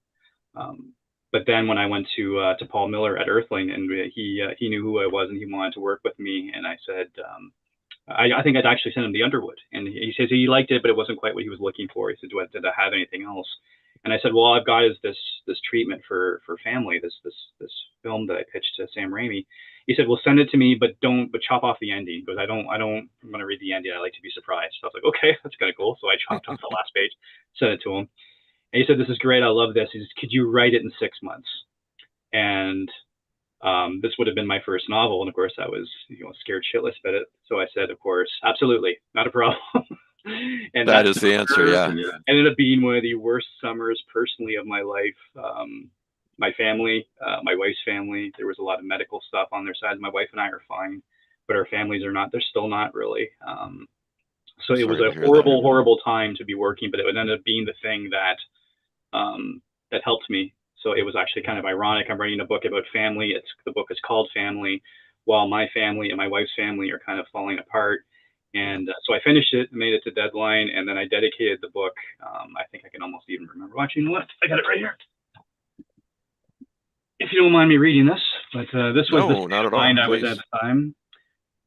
S2: But then when I went to Paul Miller at Earthling, and he knew who I was, and he wanted to work with me, and I said. I think I'd actually sent him The Underwood, and he says he liked it, but it wasn't quite what he was looking for. He said, "Did I have anything else?" And I said, "Well, I've got this treatment for Family, this film that I pitched to Sam Raimi." He said, "Well, send it to me, but chop off the ending." He goes, "I don't want to read the ending. I like to be surprised." So I was like, "Okay, that's kind of cool." So I chopped off the last page, sent it to him, and he said, "This is great. I love this." He says, "Could you write it in 6 months?" And this would have been my first novel, and of course I was scared shitless about it. So I said, of course, absolutely, not a problem. And
S1: that is the answer.
S2: Ended up being one of the worst summers personally of my life. My family, my wife's family, there was a lot of medical stuff on their side. My wife and I are fine, but our families are not. They're still not really. So it was a horrible time to be working, but it ended up being the thing that helped me. So it was actually kind of ironic. I'm writing a book about family. The book is called Family, while my family and my wife's family are kind of falling apart. And so I finished it, made it to deadline, and then I dedicated the book. I think I can almost even remember watching what. I got it right here. If you don't mind me reading this, but this was the line I was at the time.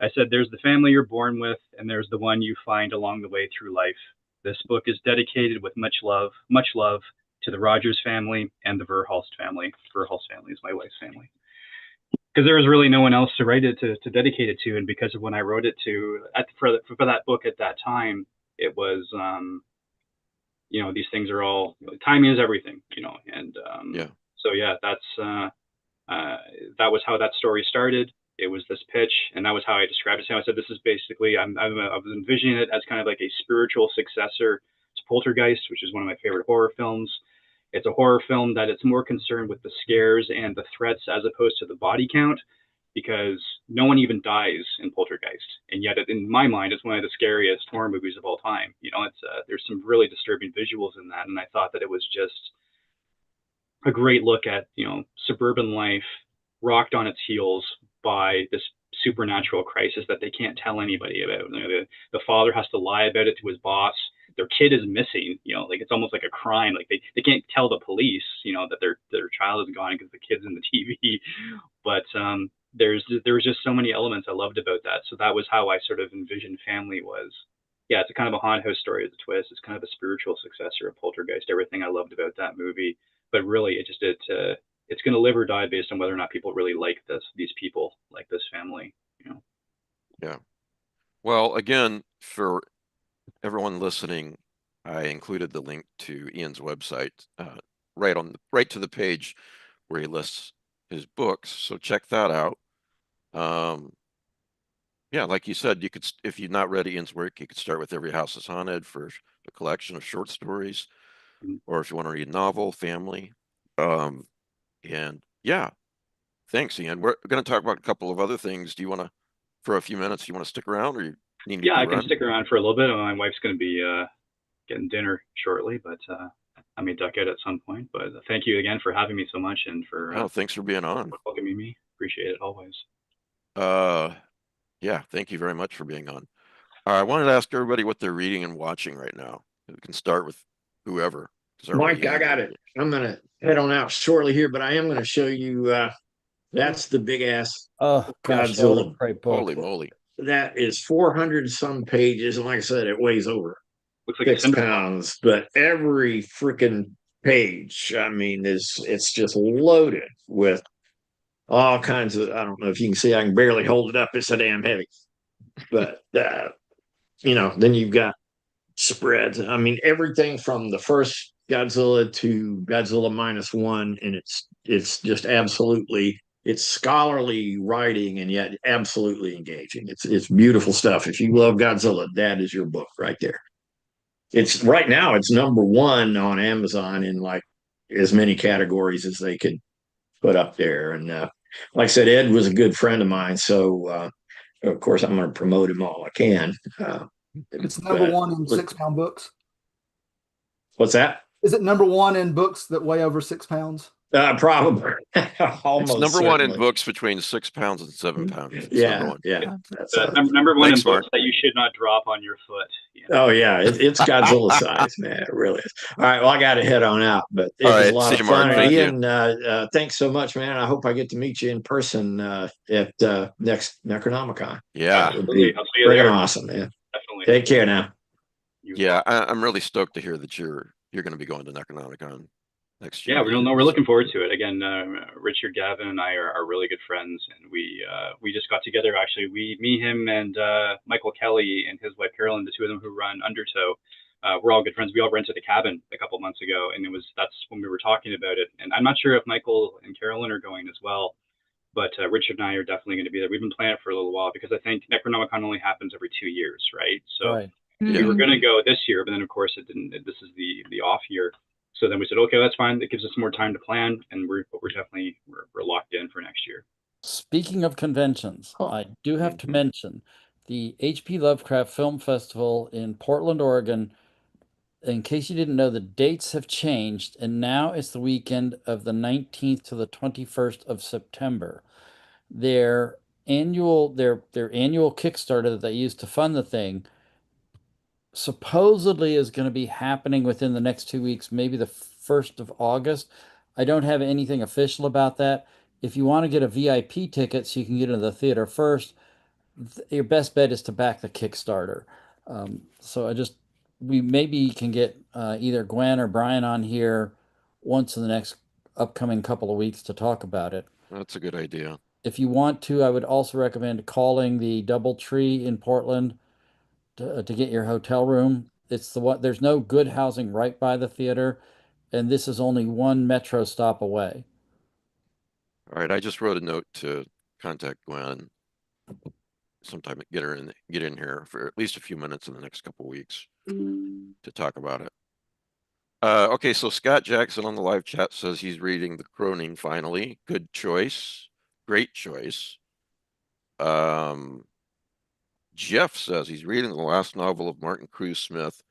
S2: I said, "There's the family you're born with, and there's the one you find along the way through life. This book is dedicated with much love, to the Rogers family and the Verhulst family." Verhulst family is my wife's family. because there was really no one else to write it to dedicate it to, and because of when I wrote it to for that book at that time, it was these things are all, timing is everything, and
S1: Yeah.
S2: so yeah, that was how that story started. It was this pitch, and that was how I described it. So I said, this is basically, I was envisioning it as kind of like a spiritual successor to Poltergeist, which is one of my favorite horror films. It's a horror film that it's more concerned with the scares and the threats as opposed to the body count, because no one even dies in Poltergeist, and yet in my mind, it's one of the scariest horror movies of all time. It's there's some really disturbing visuals in that, and I thought that it was just a great look at suburban life rocked on its heels by this supernatural crisis that they can't tell anybody about. The father has to lie about it to his boss. Their kid is missing. Like it's almost like a crime. Like they can't tell the police, that their child is gone because the kid's in the TV. But there was just so many elements I loved about that. So that was how I sort of envisioned Family was. Yeah, it's a kind of a haunted house story with a twist. It's kind of a spiritual successor of Poltergeist. Everything I loved about that movie, but really, it's going to live or die based on whether or not people really like these people, like this family.
S1: Yeah. Well, again, for everyone listening, I included the link to Ian's website right to the page where he lists his books. So check that out. Yeah, like you said, you could, if you've not read Ian's work, you could start with Every House is Haunted for a collection of short stories, or if you want to read a novel, Family. And yeah, thanks, Ian. We're going to talk about a couple of other things. Do you want to, for a few minutes, you want to stick around, or you need me
S2: Yeah,
S1: to
S2: I
S1: run?
S2: can stick around for a little bit. My wife's going to be getting dinner shortly, but I may duck out at some point. But thank you again for having me so much, and for
S1: Oh, thanks for being on.
S2: welcoming me. Appreciate it always.
S1: Yeah, thank you very much for being on. I wanted to ask everybody what they're reading and watching right now. We can start with whoever.
S3: Mike, I got it. I'm going to head on out shortly here, but I am going to show you. That's the big ass
S6: Oh gosh, that was a
S3: Godzilla.
S6: great book.
S1: Holy moly.
S3: That is 400 some pages. And like I said, it weighs over
S2: Looks like
S3: 6 pounds, but every freaking page, I mean, it's just loaded with all kinds of, I don't know if you can see, I can barely hold it up. It's so damn heavy. But, then you've got spreads. I mean, everything from the first Godzilla to Godzilla -1, and it's just absolutely, it's scholarly writing and yet absolutely engaging. It's beautiful stuff. If you love Godzilla, that is your book right there. It's right now it's #1 on Amazon in like as many categories as they could put up there. And like I said, Ed was a good friend of mine, so of course I'm going to promote him all I can.
S7: It's #1 in 6-pound books.
S3: What's that?
S7: Is it #1 in books that weigh over 6 pounds?
S3: Probably. Almost
S1: It's #1 in
S3: certainly.
S1: books between 6 pounds and 7 pounds. It's
S3: Yeah,
S1: #1.
S3: yeah. That's
S2: number one
S1: Thanks,
S2: in books
S1: Mark.
S2: that you should not drop on your foot.
S3: Oh yeah, it's Godzilla size, man. It really is. All right, well, I got to head on out, but it
S1: All
S3: was a
S1: right,
S3: lot
S1: see
S3: of
S1: you, Mark.
S3: fun. And
S1: Thank you.
S3: Ian, thanks so much, man. I hope I get to meet you in person at next Necronomicon.
S1: Yeah.
S3: That would be
S2: I'll see you
S3: freaking
S2: there.
S3: awesome, man.
S2: Definitely.
S3: Take care now.
S1: Yeah, I'm really stoked to hear that you're going to be going to Necronomicon next year.
S2: Yeah, we're looking forward to it. Again, Richard, Gavin, and I are really good friends, and we just got together. Actually, me, him, and Michael Kelly and his wife Carolyn, the two of them who run Undertow. We're all good friends. We all rented a cabin a couple months ago, and that's when we were talking about it. And I'm not sure if Michael and Carolyn are going as well, but Richard and I are definitely going to be there. We've been planning it for a little while because I think Necronomicon only happens every 2 years, right? So.
S6: Right.
S2: We were going to go this year, but then of course it didn't. This is the off year. So then we said, okay, that's fine. That gives us more time to plan, and we're definitely locked in for next year.
S6: Speaking of conventions, I do have to mention the H.P. Lovecraft Film Festival in Portland, Oregon. In case you didn't know, the dates have changed, and now it's the weekend of the 19th to the 21st of September. Their annual Kickstarter that they used to fund the thing supposedly is going to be happening within the next 2 weeks, maybe the 1st of August. I don't have anything official about that. If you want to get a VIP ticket so you can get into the theater first, your best bet is to back the Kickstarter. So we maybe can get either Gwen or Brian on here once in the next upcoming couple of weeks to talk about it.
S1: That's a good idea.
S6: If you want to, I would also recommend calling the DoubleTree in Portland to get your hotel room. It's the one, there's no good housing right by the theater, and this is only one metro stop away.
S1: All right, I just wrote a note to contact Gwen sometime, get in here for at least a few minutes in the next couple weeks to talk about it. Okay, so Scott Jackson on the live chat says he's reading The Croning finally. Good choice. Great choice. Jeff says he's reading the last novel of Martin Cruz Smith,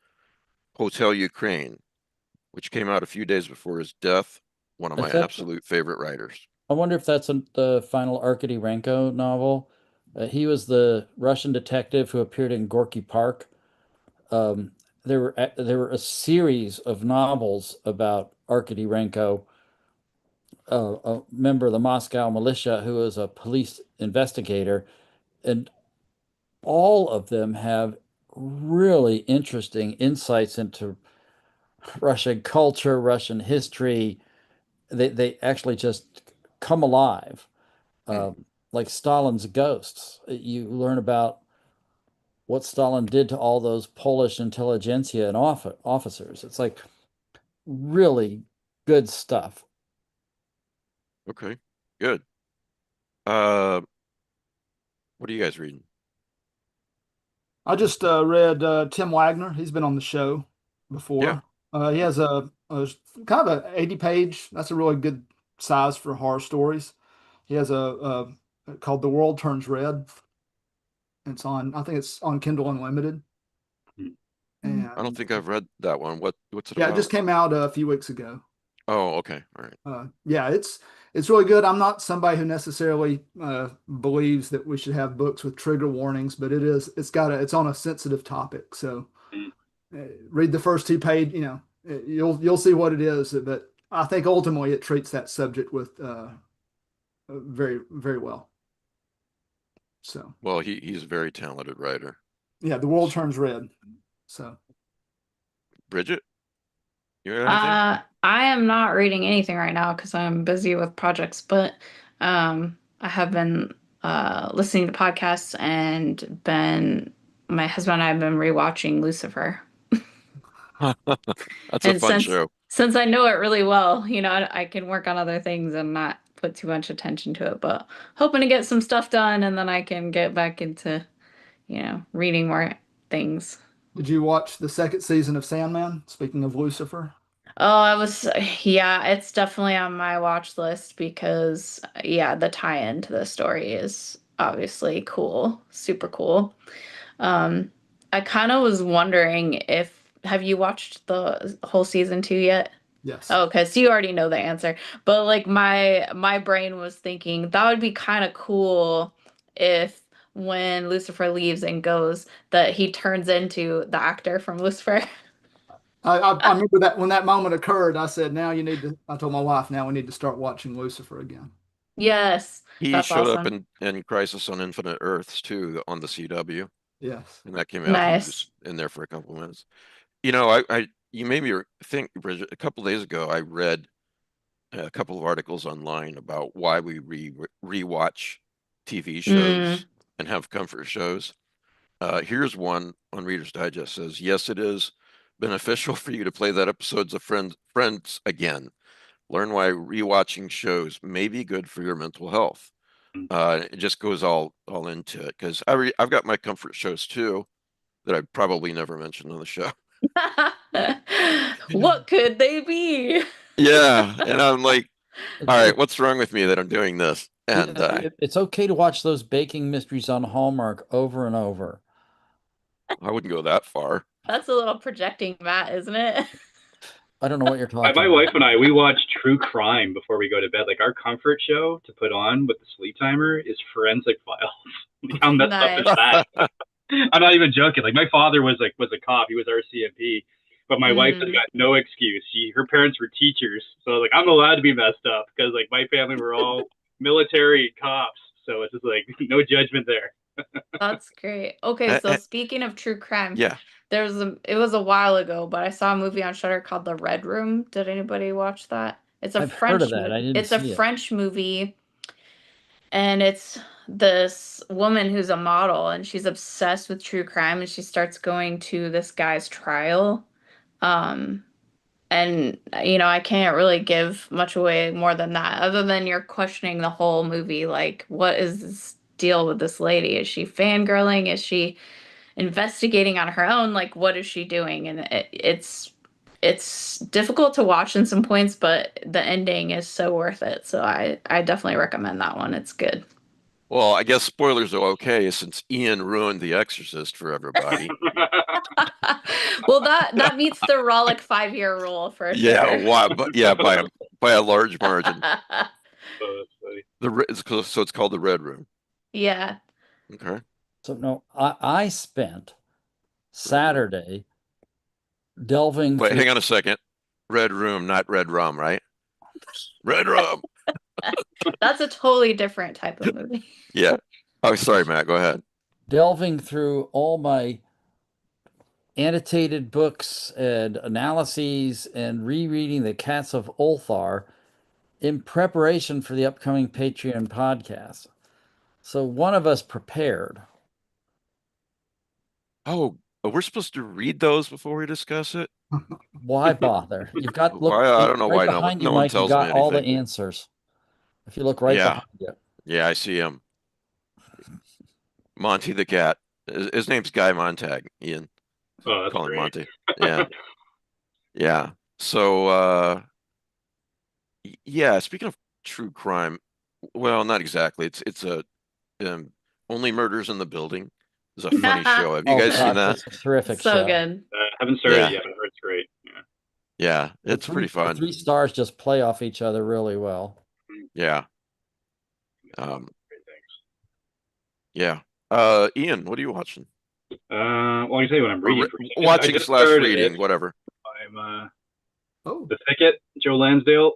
S1: Hotel Ukraine, which came out a few days before his death. One of my absolute favorite writers.
S6: I wonder if that's the final Arkady Ranko novel. He was the Russian detective who appeared in Gorky Park. There were a series of novels about Arkady Ranko, a member of the Moscow militia who was a police investigator, and all of them have really interesting insights into Russian culture, Russian history. They actually just come alive, like Stalin's ghosts. You learn about what Stalin did to all those Polish intelligentsia and officers. It's like really good stuff.
S1: Okay, good. What are you guys reading?
S7: I just read Tim Wagner. He's been on the show before. He has a kind of an 80-page. That's a really good size for horror stories. He has a called The World Turns Red. It's on, I think it's on Kindle Unlimited. And
S1: I don't think I've read that one. What's it
S7: yeah,
S1: about?
S7: it just came out a few weeks ago.
S1: Oh, okay. All right.
S7: Yeah, it's really good. I'm not somebody who necessarily believes that we should have books with trigger warnings, but it's on a sensitive topic. So read the first 2 page, you'll see what it is. But I think ultimately it treats that subject with very, very well. So
S1: well, he's a very talented writer.
S7: yeah, The World Turns Red. So
S1: Bridget, you got anything?
S5: I am not reading anything right now because I'm busy with projects, but I have been listening to podcasts and my husband and I have been rewatching Lucifer.
S1: That's
S5: And
S1: a fun show.
S5: Since I know it really well, I can work on other things and not put too much attention to it, but hoping to get some stuff done and then I can get back into, reading more things.
S7: did you watch the second season of Sandman? Speaking of Lucifer.
S5: Oh, yeah, it's definitely on my watch list because, yeah, the tie-in to the story is obviously cool, super cool. I kind of was wondering have you watched the whole season 2 yet?
S7: Yes.
S5: Oh, because you already know the answer. But like my brain was thinking that would be kind of cool if when Lucifer leaves and goes that he turns into the actor from Lucifer.
S7: I remember that when that moment occurred, I said, I told my wife, now we need to start watching Lucifer again.
S5: Yes,
S1: He
S5: that's
S1: showed
S5: awesome.
S1: up in Crisis on Infinite Earths too on the CW.
S7: Yes.
S1: And that came out.
S5: Nice.
S1: He was in there for a couple of minutes. You made me think, Bridget, a couple of days ago, I read a couple of articles online about why we rewatch TV shows and have comfort shows. Here's one on Reader's Digest says, yes, it is beneficial for you to play that episodes of Friends again. Learn why rewatching shows may be good for your mental health. It just goes all into it because I've got my comfort shows too that I probably never mentioned on the show.
S5: What could they be?
S1: Yeah, and I'm like, all right, what's wrong with me that I'm doing this? And
S6: it's okay to watch those baking mysteries on Hallmark over and over.
S1: I wouldn't go that far.
S5: That's a little projecting, Matt, isn't it?
S6: I don't know what you're talking
S2: My
S6: about.
S2: wife and I, we watch true crime before we go to bed. Like our comfort show to put on with the sleep timer is Forensic Files. How messed up is that? I'm not even joking. Like my father was a cop. He was RCMP. But my wife has got no excuse. Her parents were teachers. So like I'm allowed to be messed up because like my family were all military cops. So it's just like no judgment there.
S5: That's great. Okay, so speaking of true crime,
S1: yeah,
S5: it was a while ago, but I saw a movie on Shudder called The Red Room. Did anybody watch that? It's a
S6: I've
S5: French
S6: heard of that. I didn't
S5: It's a
S6: see it.
S5: French movie. and it's this woman who's a model, and she's obsessed with true crime, and she starts going to this guy's trial. Um, and I can't really give much away more than that, other than you're questioning the whole movie, like, what is this deal with this lady? Is she fangirling? Is she investigating on her own? Like, what is she doing? And it's difficult to watch in some points, but the ending is so worth it. So I definitely recommend that one. It's good.
S1: Well, I guess spoilers are okay since Ian ruined The Exorcist for everybody.
S5: Well, that meets the Rollick 5-year rule for
S1: Yeah,
S5: sure.
S1: why? But yeah, by a large margin.
S2: That's funny.
S1: So it's called the Red Room.
S5: Yeah.
S1: Okay.
S6: So no, I spent Saturday delving
S1: Wait,
S6: through.
S1: hang on a second. Red Room, not Red Rum, right? Red Rum.
S5: That's a totally different type of movie.
S1: Yeah. Oh, sorry, Matt. Go ahead.
S6: Delving through all my annotated books and analyses and rereading The Cats of Ulthar in preparation for the upcoming Patreon podcast. So one of us prepared.
S1: Oh, we're supposed to read those before we discuss it?
S6: Why bother? You've got look
S1: Why? I don't know
S6: right
S1: why
S6: behind you,
S1: no one
S6: Mike. You
S1: tells me
S6: got all the
S1: anything.
S6: answers. If you look right
S1: Yeah.
S6: behind you.
S1: Yeah, I see him. Monty the cat. His name's Guy Montag, Ian.
S2: Oh, that's
S1: Call him
S2: great.
S1: Monty. Yeah. Yeah. So yeah, speaking of true crime, well, not exactly. It's a Only Murders in the Building. It's a funny show. Have you
S6: Oh
S1: guys seen
S6: God,
S1: that?
S6: that's a terrific
S5: So
S6: show.
S5: good.
S2: Haven't started
S1: Yeah.
S2: yet, but I heard it's great. Yeah.
S1: Yeah,
S6: The
S1: it's pretty
S6: the
S1: fun.
S6: 3 stars just play off each other really well.
S1: Yeah.
S2: Great things.
S1: Yeah. Ian, what are you watching?
S2: Well, I can tell you what I'm
S1: Or
S2: reading. I
S1: watching
S2: just
S1: slash
S2: started
S1: reading,
S2: it.
S1: whatever.
S2: I'm
S7: Oh,
S2: The Thicket, Joe Lansdale.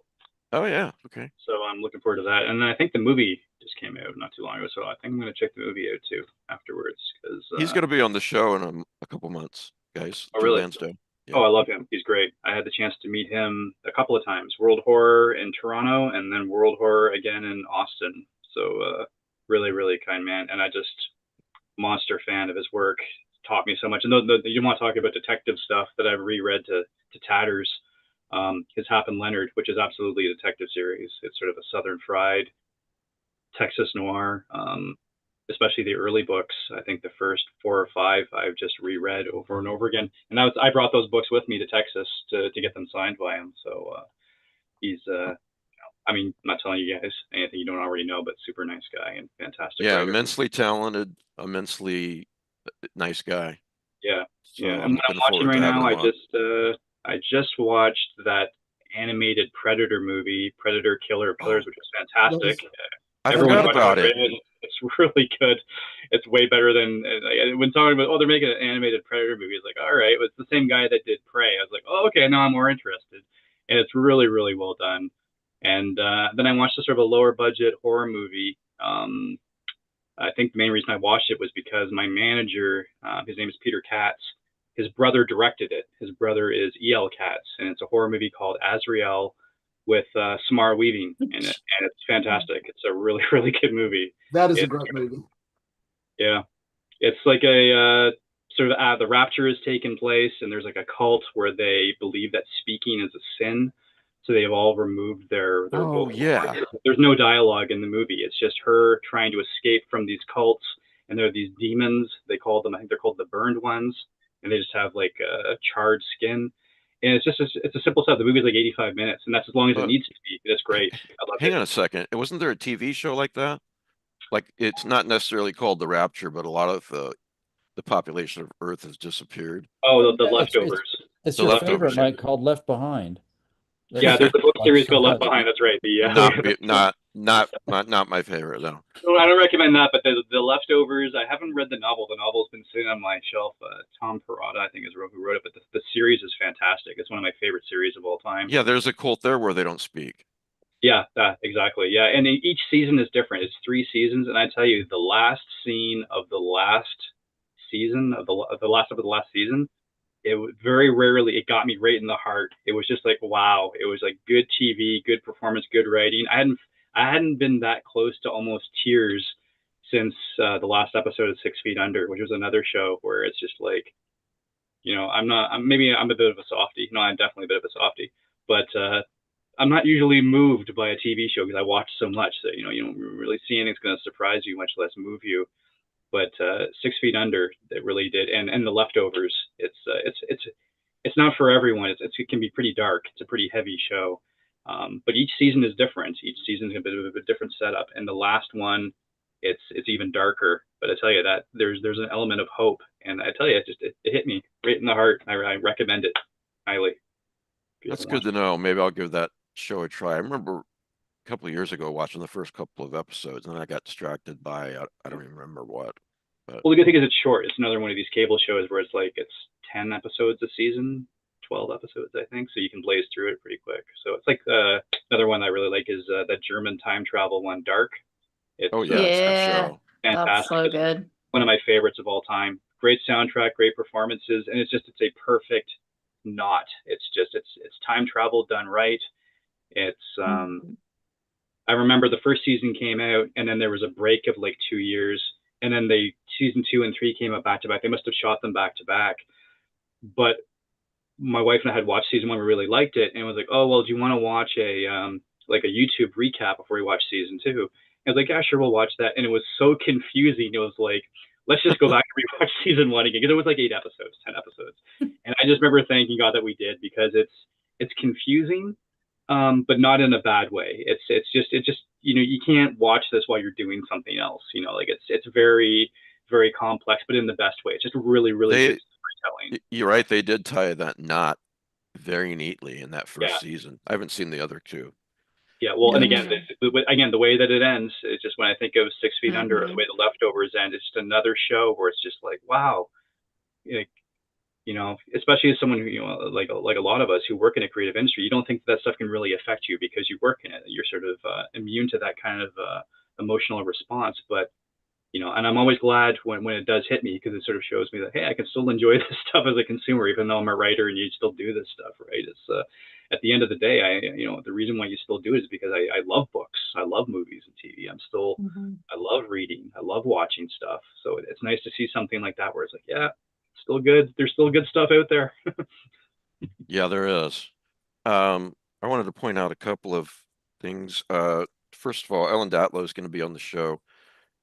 S1: Oh yeah, okay.
S2: So I'm looking forward to that. And I think the movie just came out not too long ago, so I think I'm going to check the movie out too afterwards. Because
S1: He's gonna be on the show in a couple months, guys.
S2: Oh,
S1: Joe
S2: really?
S1: Lansdale.
S2: Oh, I love him. He's great. I had the chance to meet him a couple of times. World Horror in Toronto, and then World Horror again in Austin. So really, really kind man. And I just monster fan of his work. Taught me so much. And you want to talk about detective stuff that I've reread to tatters. His Hap and Leonard, which is absolutely a detective series. It's sort of a Southern fried Texas noir. Especially the early books. I think the first 4 or 5 I've just reread over and over again. And I brought those books with me to Texas to get them signed by him. So he's I mean, I'm not telling you guys anything you don't already know, but super nice guy and fantastic.
S1: Yeah,
S2: writer.
S1: immensely talented, immensely nice guy.
S2: Yeah,
S1: So
S2: yeah.
S1: I'm
S2: And what I'm
S1: looking
S2: watching
S1: forward
S2: right
S1: to having
S2: now,
S1: him on.
S2: I just watched that animated Predator movie, Predator Killer Pillars, which is fantastic.
S1: I
S2: Everyone
S1: forgot about it.
S2: It's really good. It's way better than when someone about, oh, they're making an animated Predator movie. It's like, all right, it's the same guy that did Prey. I was like, oh, okay, now I'm more interested. And it's really, really well done. And then I watched a sort of a lower budget horror movie. I think the main reason I watched it was because my manager, his name is Peter Katz, his brother directed it. His brother is E.L. Katz, and it's a horror movie called Azrael with Samara Weaving in it, and it's fantastic. It's a really, really good movie.
S7: that is a great movie.
S2: Yeah, it's like a sort of the rapture has taken place, and there's like a cult where they believe that speaking is a sin, so they've all removed their
S1: Oh,
S2: vocal
S1: yeah.
S2: cords. There's no dialogue in the movie. It's just her trying to escape from these cults, and there are these demons. They call them, I think they're called the burned ones, and they just have like a charred skin. And it's a simple stuff. The movie's like 85 minutes, and that's as long as it needs to be. It's great. I love
S1: Hang
S2: it.
S1: on a second. Wasn't there a TV show like that? Like it's not necessarily called The Rapture, but a lot of the population of Earth has disappeared.
S2: Oh, the
S6: It's-
S2: leftovers.
S6: It's
S1: The
S6: your
S1: Leftovers,
S6: favorite,
S1: yeah.
S6: Mike, called Left Behind.
S2: Yeah, there's a book series called Left Behind. That's right.
S1: Not my favorite though.
S2: No, I don't recommend that, but the Leftovers. I haven't read the novel. The novel's been sitting on my shelf. Tom Perrotta, I think, is who wrote it. But the series is fantastic. It's one of my favorite series of all time.
S1: Yeah, there's a cult there where they don't speak.
S2: Yeah, exactly. Yeah, and each season is different. It's 3 seasons, and I tell you, the last scene of the last season of the last of the last season, very rarely it got me right in the heart. It was just like, wow. It was like good TV, good performance, good writing. I hadn't been that close to almost tears since the last episode of 6 Feet Under, which was another show where it's just like, maybe I'm a bit of a softie. No, I'm definitely a bit of a softie, but I'm not usually moved by a TV show because I watch so much that, you don't really see anything that's going to surprise you, much less move you. But 6 Feet Under, it really did. And The Leftovers, it's not for everyone. It can be pretty dark. It's a pretty heavy show. But each season is different. Each season is a bit of a different setup. And the last one, it's even darker. But I tell you that there's an element of hope. And I tell you, it hit me right in the heart. I recommend it highly.
S1: That's good to know. Maybe I'll give that show a try. I remember a couple of years ago watching the first couple of episodes, and then I got distracted by I don't even remember what. But
S2: well, the good thing is it's short. It's another one of these cable shows where it's 10 episodes a season, 12 episodes, I think. So you can blaze through it pretty quick. So it's like another one I really like is that German time travel one, Dark. It's,
S1: oh yeah, it's a good show.
S2: Fantastic.
S5: That's so good.
S2: It's one of my favorites of all time. Great soundtrack, great performances, and it's a perfect knot. It's time travel done right. It's I remember the first season came out, and then there was a break of like 2 years, and then season 2 and 3 came out back to back. They must have shot them back to back. But my wife and I had watched season 1. We really liked it, and it was like, oh well, do you want to watch a YouTube recap before we watch season 2? And I was like, yeah, sure, we'll watch that. And it was so confusing. It was like, let's just go back and rewatch season 1 again, because it was like 8 episodes, 10 episodes. And I just remember thanking God that we did, because it's confusing, but not in a bad way. It's just you can't watch this while you're doing something else. It's very, very complex, but in the best way. It's just really, really good storytelling.
S1: You're right. They did tie that knot very neatly in that first season. I haven't seen the other 2.
S2: Yeah, well, and again, the way that it ends, it's just when I think of 6 Feet Under, or the way The Leftovers end, it's just another show where it's just like, wow, especially as someone who, like a lot of us who work in a creative industry, you don't think that stuff can really affect you because you work in it. You're sort of immune to that kind of emotional response. But and I'm always glad when it does hit me, because it sort of shows me that, hey, I can still enjoy this stuff as a consumer, even though I'm a writer and you still do this stuff, right? It's at the end of the day, the reason why you still do it is because I love books, I love movies and TV. I love reading, I love watching stuff. So it's nice to see something like that where it's like, yeah, still good. There's still good stuff out there.
S1: Yeah, there is. I wanted to point out a couple of things. First of all, Ellen Datlow is going to be on the show.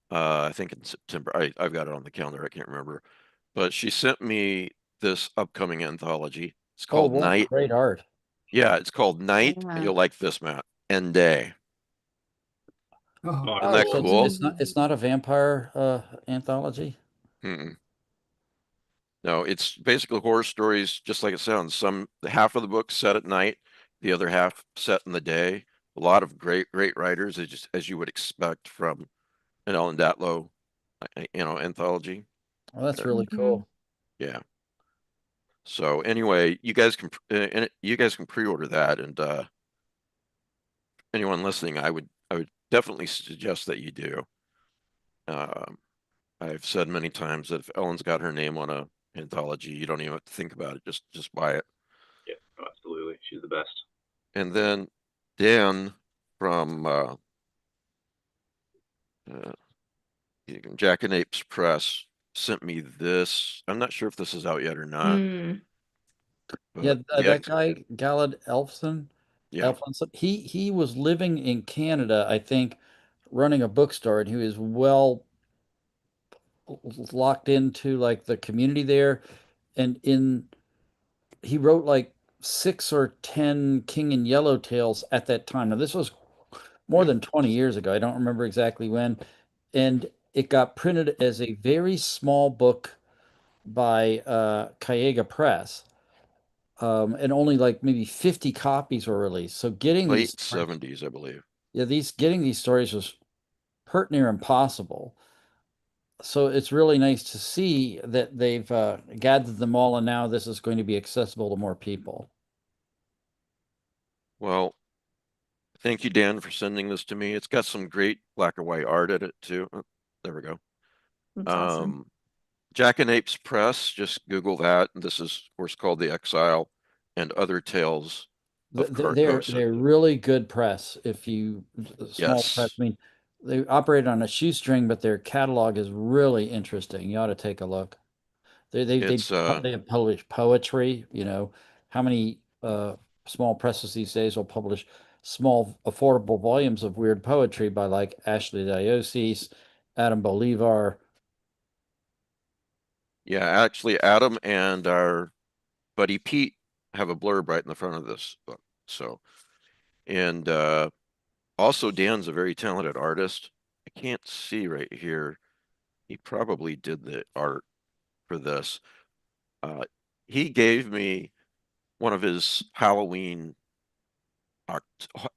S1: I think in September. I've got it on the calendar. I can't remember, but she sent me this upcoming anthology. It's called Night.
S6: Great art.
S1: Yeah, it's called Night.
S5: Yeah.
S1: You'll like this, Matt. And Day.
S7: Oh,
S1: Isn't that
S6: so
S1: cool?
S6: It's not a vampire anthology.
S1: Mm-mm. No, it's basically horror stories, just like it sounds. Half of the book set at night, the other half set in the day. A lot of great writers, just as you would expect from an Ellen Datlow, anthology.
S6: Well, that's really cool.
S1: Yeah. So anyway, you guys can pre-order that, and anyone listening, I would definitely suggest that you do. I've said many times that if Ellen's got her name on a anthology, you don't even have to think about it. Just buy it.
S2: Yeah, absolutely. She's the best.
S1: And then Dan from Jackanapes Press sent me this. I'm not sure if this is out yet or not.
S6: Yeah, that guy Galad Elfson.
S1: Yeah.
S6: He was living in Canada, I think, running a bookstore, and he was well locked into like the community there, and he wrote like 6 or 10 King and Yellow tales at that time. Now this was more than 20 years ago. I don't remember exactly when, and it got printed as a very small book by Cayega Press. And only like maybe 50 copies were released. So getting
S1: late
S6: these
S1: 70s, I believe.
S6: Yeah, getting these stories was pert near impossible. So it's really nice to see that they've gathered them all, and now this is going to be accessible to more people.
S1: Well, thank you, Dan, for sending this to me. It's got some great black and white art in it too. Oh, there we go.
S5: That's awesome.
S1: Jackanapes Press, just Google that. This is, of course, called The Exile and Other Tales
S6: They're really good press. If you small
S1: Yes.
S6: press, I mean, they operate on a shoestring, but their catalog is really interesting. You ought to take a look. They have published poetry. You know, how many small presses these days will publish small, affordable volumes of weird poetry by like Ashley Diocese, Adam Bolivar.
S1: Yeah, actually, Adam and our buddy Pete have a blurb right in the front of this book. So, and also Dan's a very talented artist. I can't see right here. He probably did the art for this. He gave me one of his Halloween,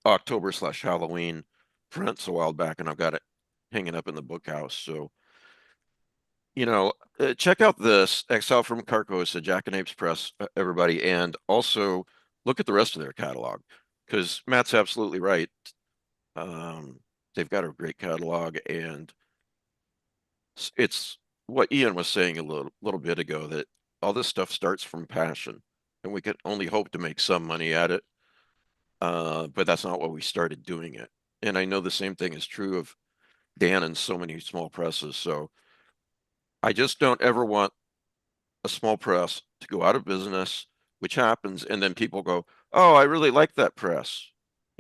S1: October/Halloween prints a while back, and I've got it hanging up in the book house. So, check out this Exile from Carcosa, Jackanapes Press, everybody, and also look at the rest of their catalog, because Matt's absolutely right. They've got a great catalog, and it's what Ian was saying a little bit ago, that all this stuff starts from passion, and we could only hope to make some money at it. But that's not what we started doing it. And I know the same thing is true of Dan and so many small presses. So I just don't ever want a small press to go out of business, which happens, and then people go, "Oh, I really like that press."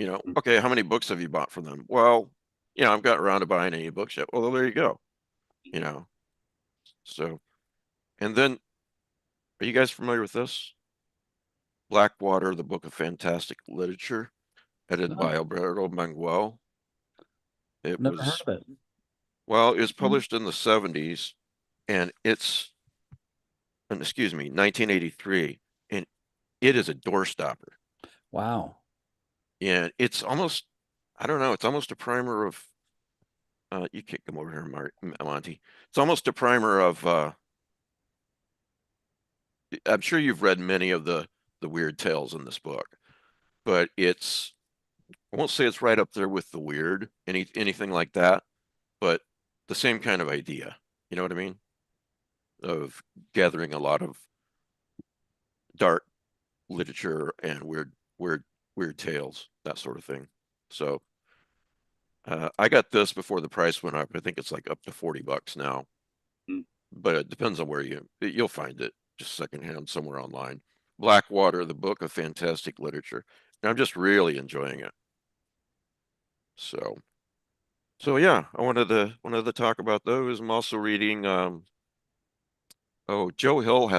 S1: Okay, how many books have you bought from them? Well, I've gotten around to buying any books yet. Well, there you go. So, and then, are you guys familiar with this? Blackwater, the Book of Fantastic Literature, edited by Alberto Manguel.
S6: Never heard of it.
S1: Well, it was published in the 70s, and excuse me, 1983, and it is a doorstopper.
S6: Wow.
S1: And it's almost, I don't know, it's almost a primer of, you can't come over here, Monty. It's almost a primer of, I'm sure you've read many of the weird tales in this book, but I won't say it's right up there with the weird, anything like that, but the same kind of idea. You know what I mean? Of gathering a lot of dark literature and weird tales, that sort of thing. So I got this before the price went up. I think it's like up to $40 now, but it depends on where you'll find it just secondhand somewhere online. Blackwater, the Book of Fantastic Literature. And I'm just really enjoying it. So yeah, I wanted to talk about those. I'm also reading Joe Hill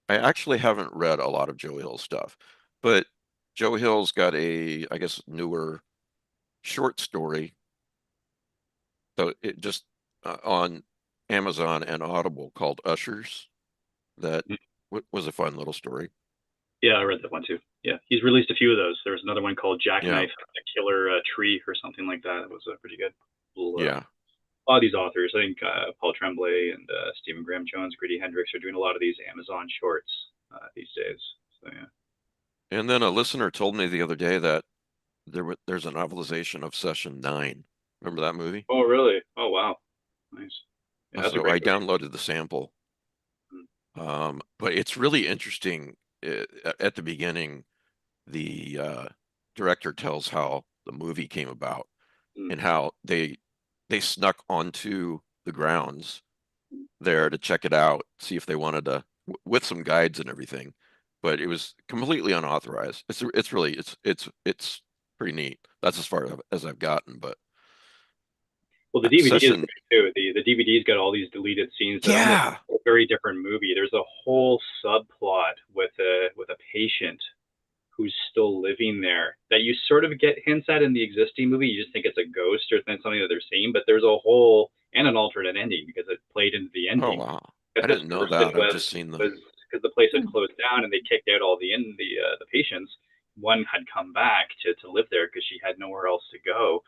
S1: I actually haven't read a lot of Joe Hill stuff, but Joe Hill's got I guess, newer short story. So it just on Amazon and Audible, called Ushers. That was a fun little story.
S2: Yeah, I read that one too. Yeah, he's released a few of those. There was another one called Jackknife, a Killer Tree, or something like that. It was pretty good.
S1: Yeah.
S2: A lot of these authors, I think Paul Tremblay and Stephen Graham Jones, Grady Hendrix, are doing a lot of these Amazon shorts these days. So yeah.
S1: And then a listener told me the other day that there's a novelization of Session 9. Remember that movie?
S2: Oh, really? Oh, wow. Nice. Yeah,
S1: so I downloaded the sample. But it's really interesting. At the beginning, the director tells how the movie came about and how they snuck onto the grounds there to check it out, see if they wanted to, with some guides and everything. But it was completely unauthorized. It's really pretty neat. That's as far as I've gotten. But
S2: well, the DVD is great too. The DVD's got all these deleted scenes that almost a very different movie. There's a whole subplot with a patient who's still living there that you sort of get hints at in the existing movie. You just think it's a ghost or something that they're seeing, but there's a whole and an alternate ending because it played into the ending.
S1: Oh wow! I didn't know that. I've just seen
S2: because the place had closed down and they kicked out all the patients. One had come back to live there because she had nowhere else to go.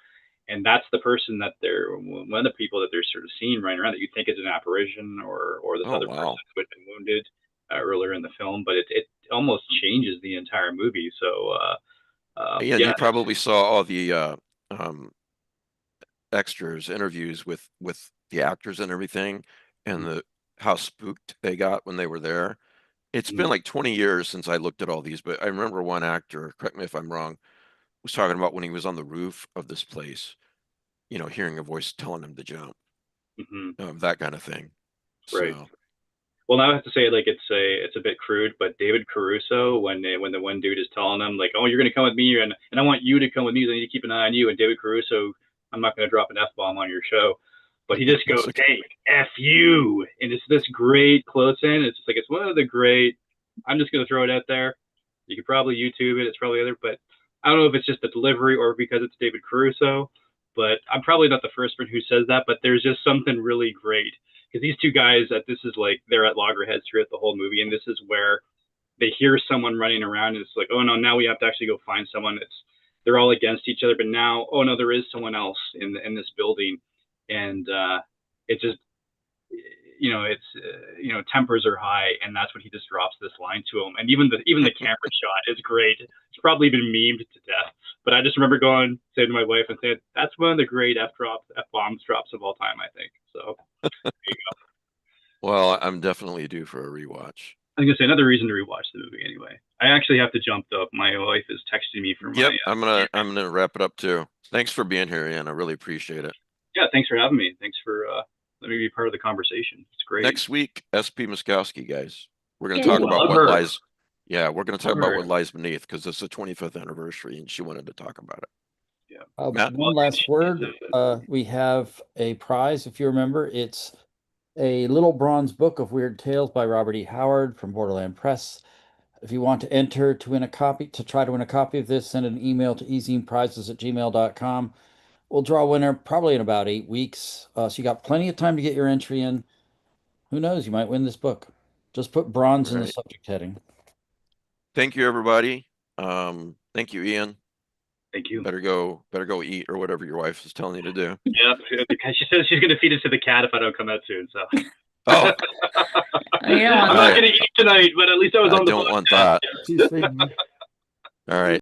S2: And that's the person that one of the people that they're sort of seeing running around that you think is an apparition or this other person who had been wounded earlier in the film, but it almost changes the entire movie. So
S1: yeah, you probably saw all the extras, interviews with the actors and everything, and how spooked they got when they were there. It's been like 20 years since I looked at all these, but I remember one actor, correct me if I'm wrong, was talking about when he was on the roof of this place, you know, hearing a voice telling him to jump, that kind of thing.
S2: Right.
S1: So,
S2: Well, now I have to say, like, it's a bit crude, but David Caruso, when the one dude is telling him, like, oh, you're going to come with me, and I want you to come with me, so I need to keep an eye on you. And David Caruso, I'm not going to drop an F-bomb on your show, but he just goes, hey, F you. And it's this great close in. It's just like, it's one of the great, I'm just going to throw it out there. You could probably YouTube it. It's probably other, but I don't know if it's just the delivery or because it's David Caruso, but I'm probably not the first one who says that, but there's just something really great. Because these two guys, this is like, they're at loggerheads throughout the whole movie, and this is where they hear someone running around, and it's like, oh no, now we have to actually go find someone. They're all against each other, but now, oh no, there is someone else in this building, and it just, you know, it's you know, tempers are high, and that's when he just drops this line to him, and even the camera shot is great. It's probably been memed to death, but I just remember saying to my wife and saying, that's one of the great F-bombs drops of all time, I think. So.
S1: well, I'm definitely due for a rewatch.
S2: I'm gonna say another reason to rewatch the movie anyway. I actually have to jump though. My wife is texting me for my.
S1: I'm gonna wrap it up too. Thanks for being here, Ian. I really appreciate it.
S2: Yeah, thanks for having me. Thanks for letting me be part of the conversation. It's great.
S1: Next week, SP Muskowski, guys. We're gonna talk about what lies. Yeah, we're gonna talk about what lies beneath because it's the 25th anniversary, and she wanted to talk about it.
S2: Yeah.
S6: One last word. We have a prize, if you remember. It's a little bronze book of weird tales by Robert E. Howard from Borderland Press. If you want to enter to win a copy, to try to win a copy of this, send an email to ezineprizes@gmail.com. We'll draw a winner probably in about 8 weeks. So you got plenty of time to get your entry in. Who knows? You might win this book. Just put bronze in the subject heading.
S1: Thank you, everybody. Thank you, Ian.
S2: Thank you.
S1: Better go eat or whatever your wife is telling you to do.
S2: Yeah, because she says she's going to feed it to the cat if I don't come out soon. So.
S1: Oh.
S5: Yeah.
S2: I'm not going to eat tonight, but at least I was on the.
S1: I don't want that. All right.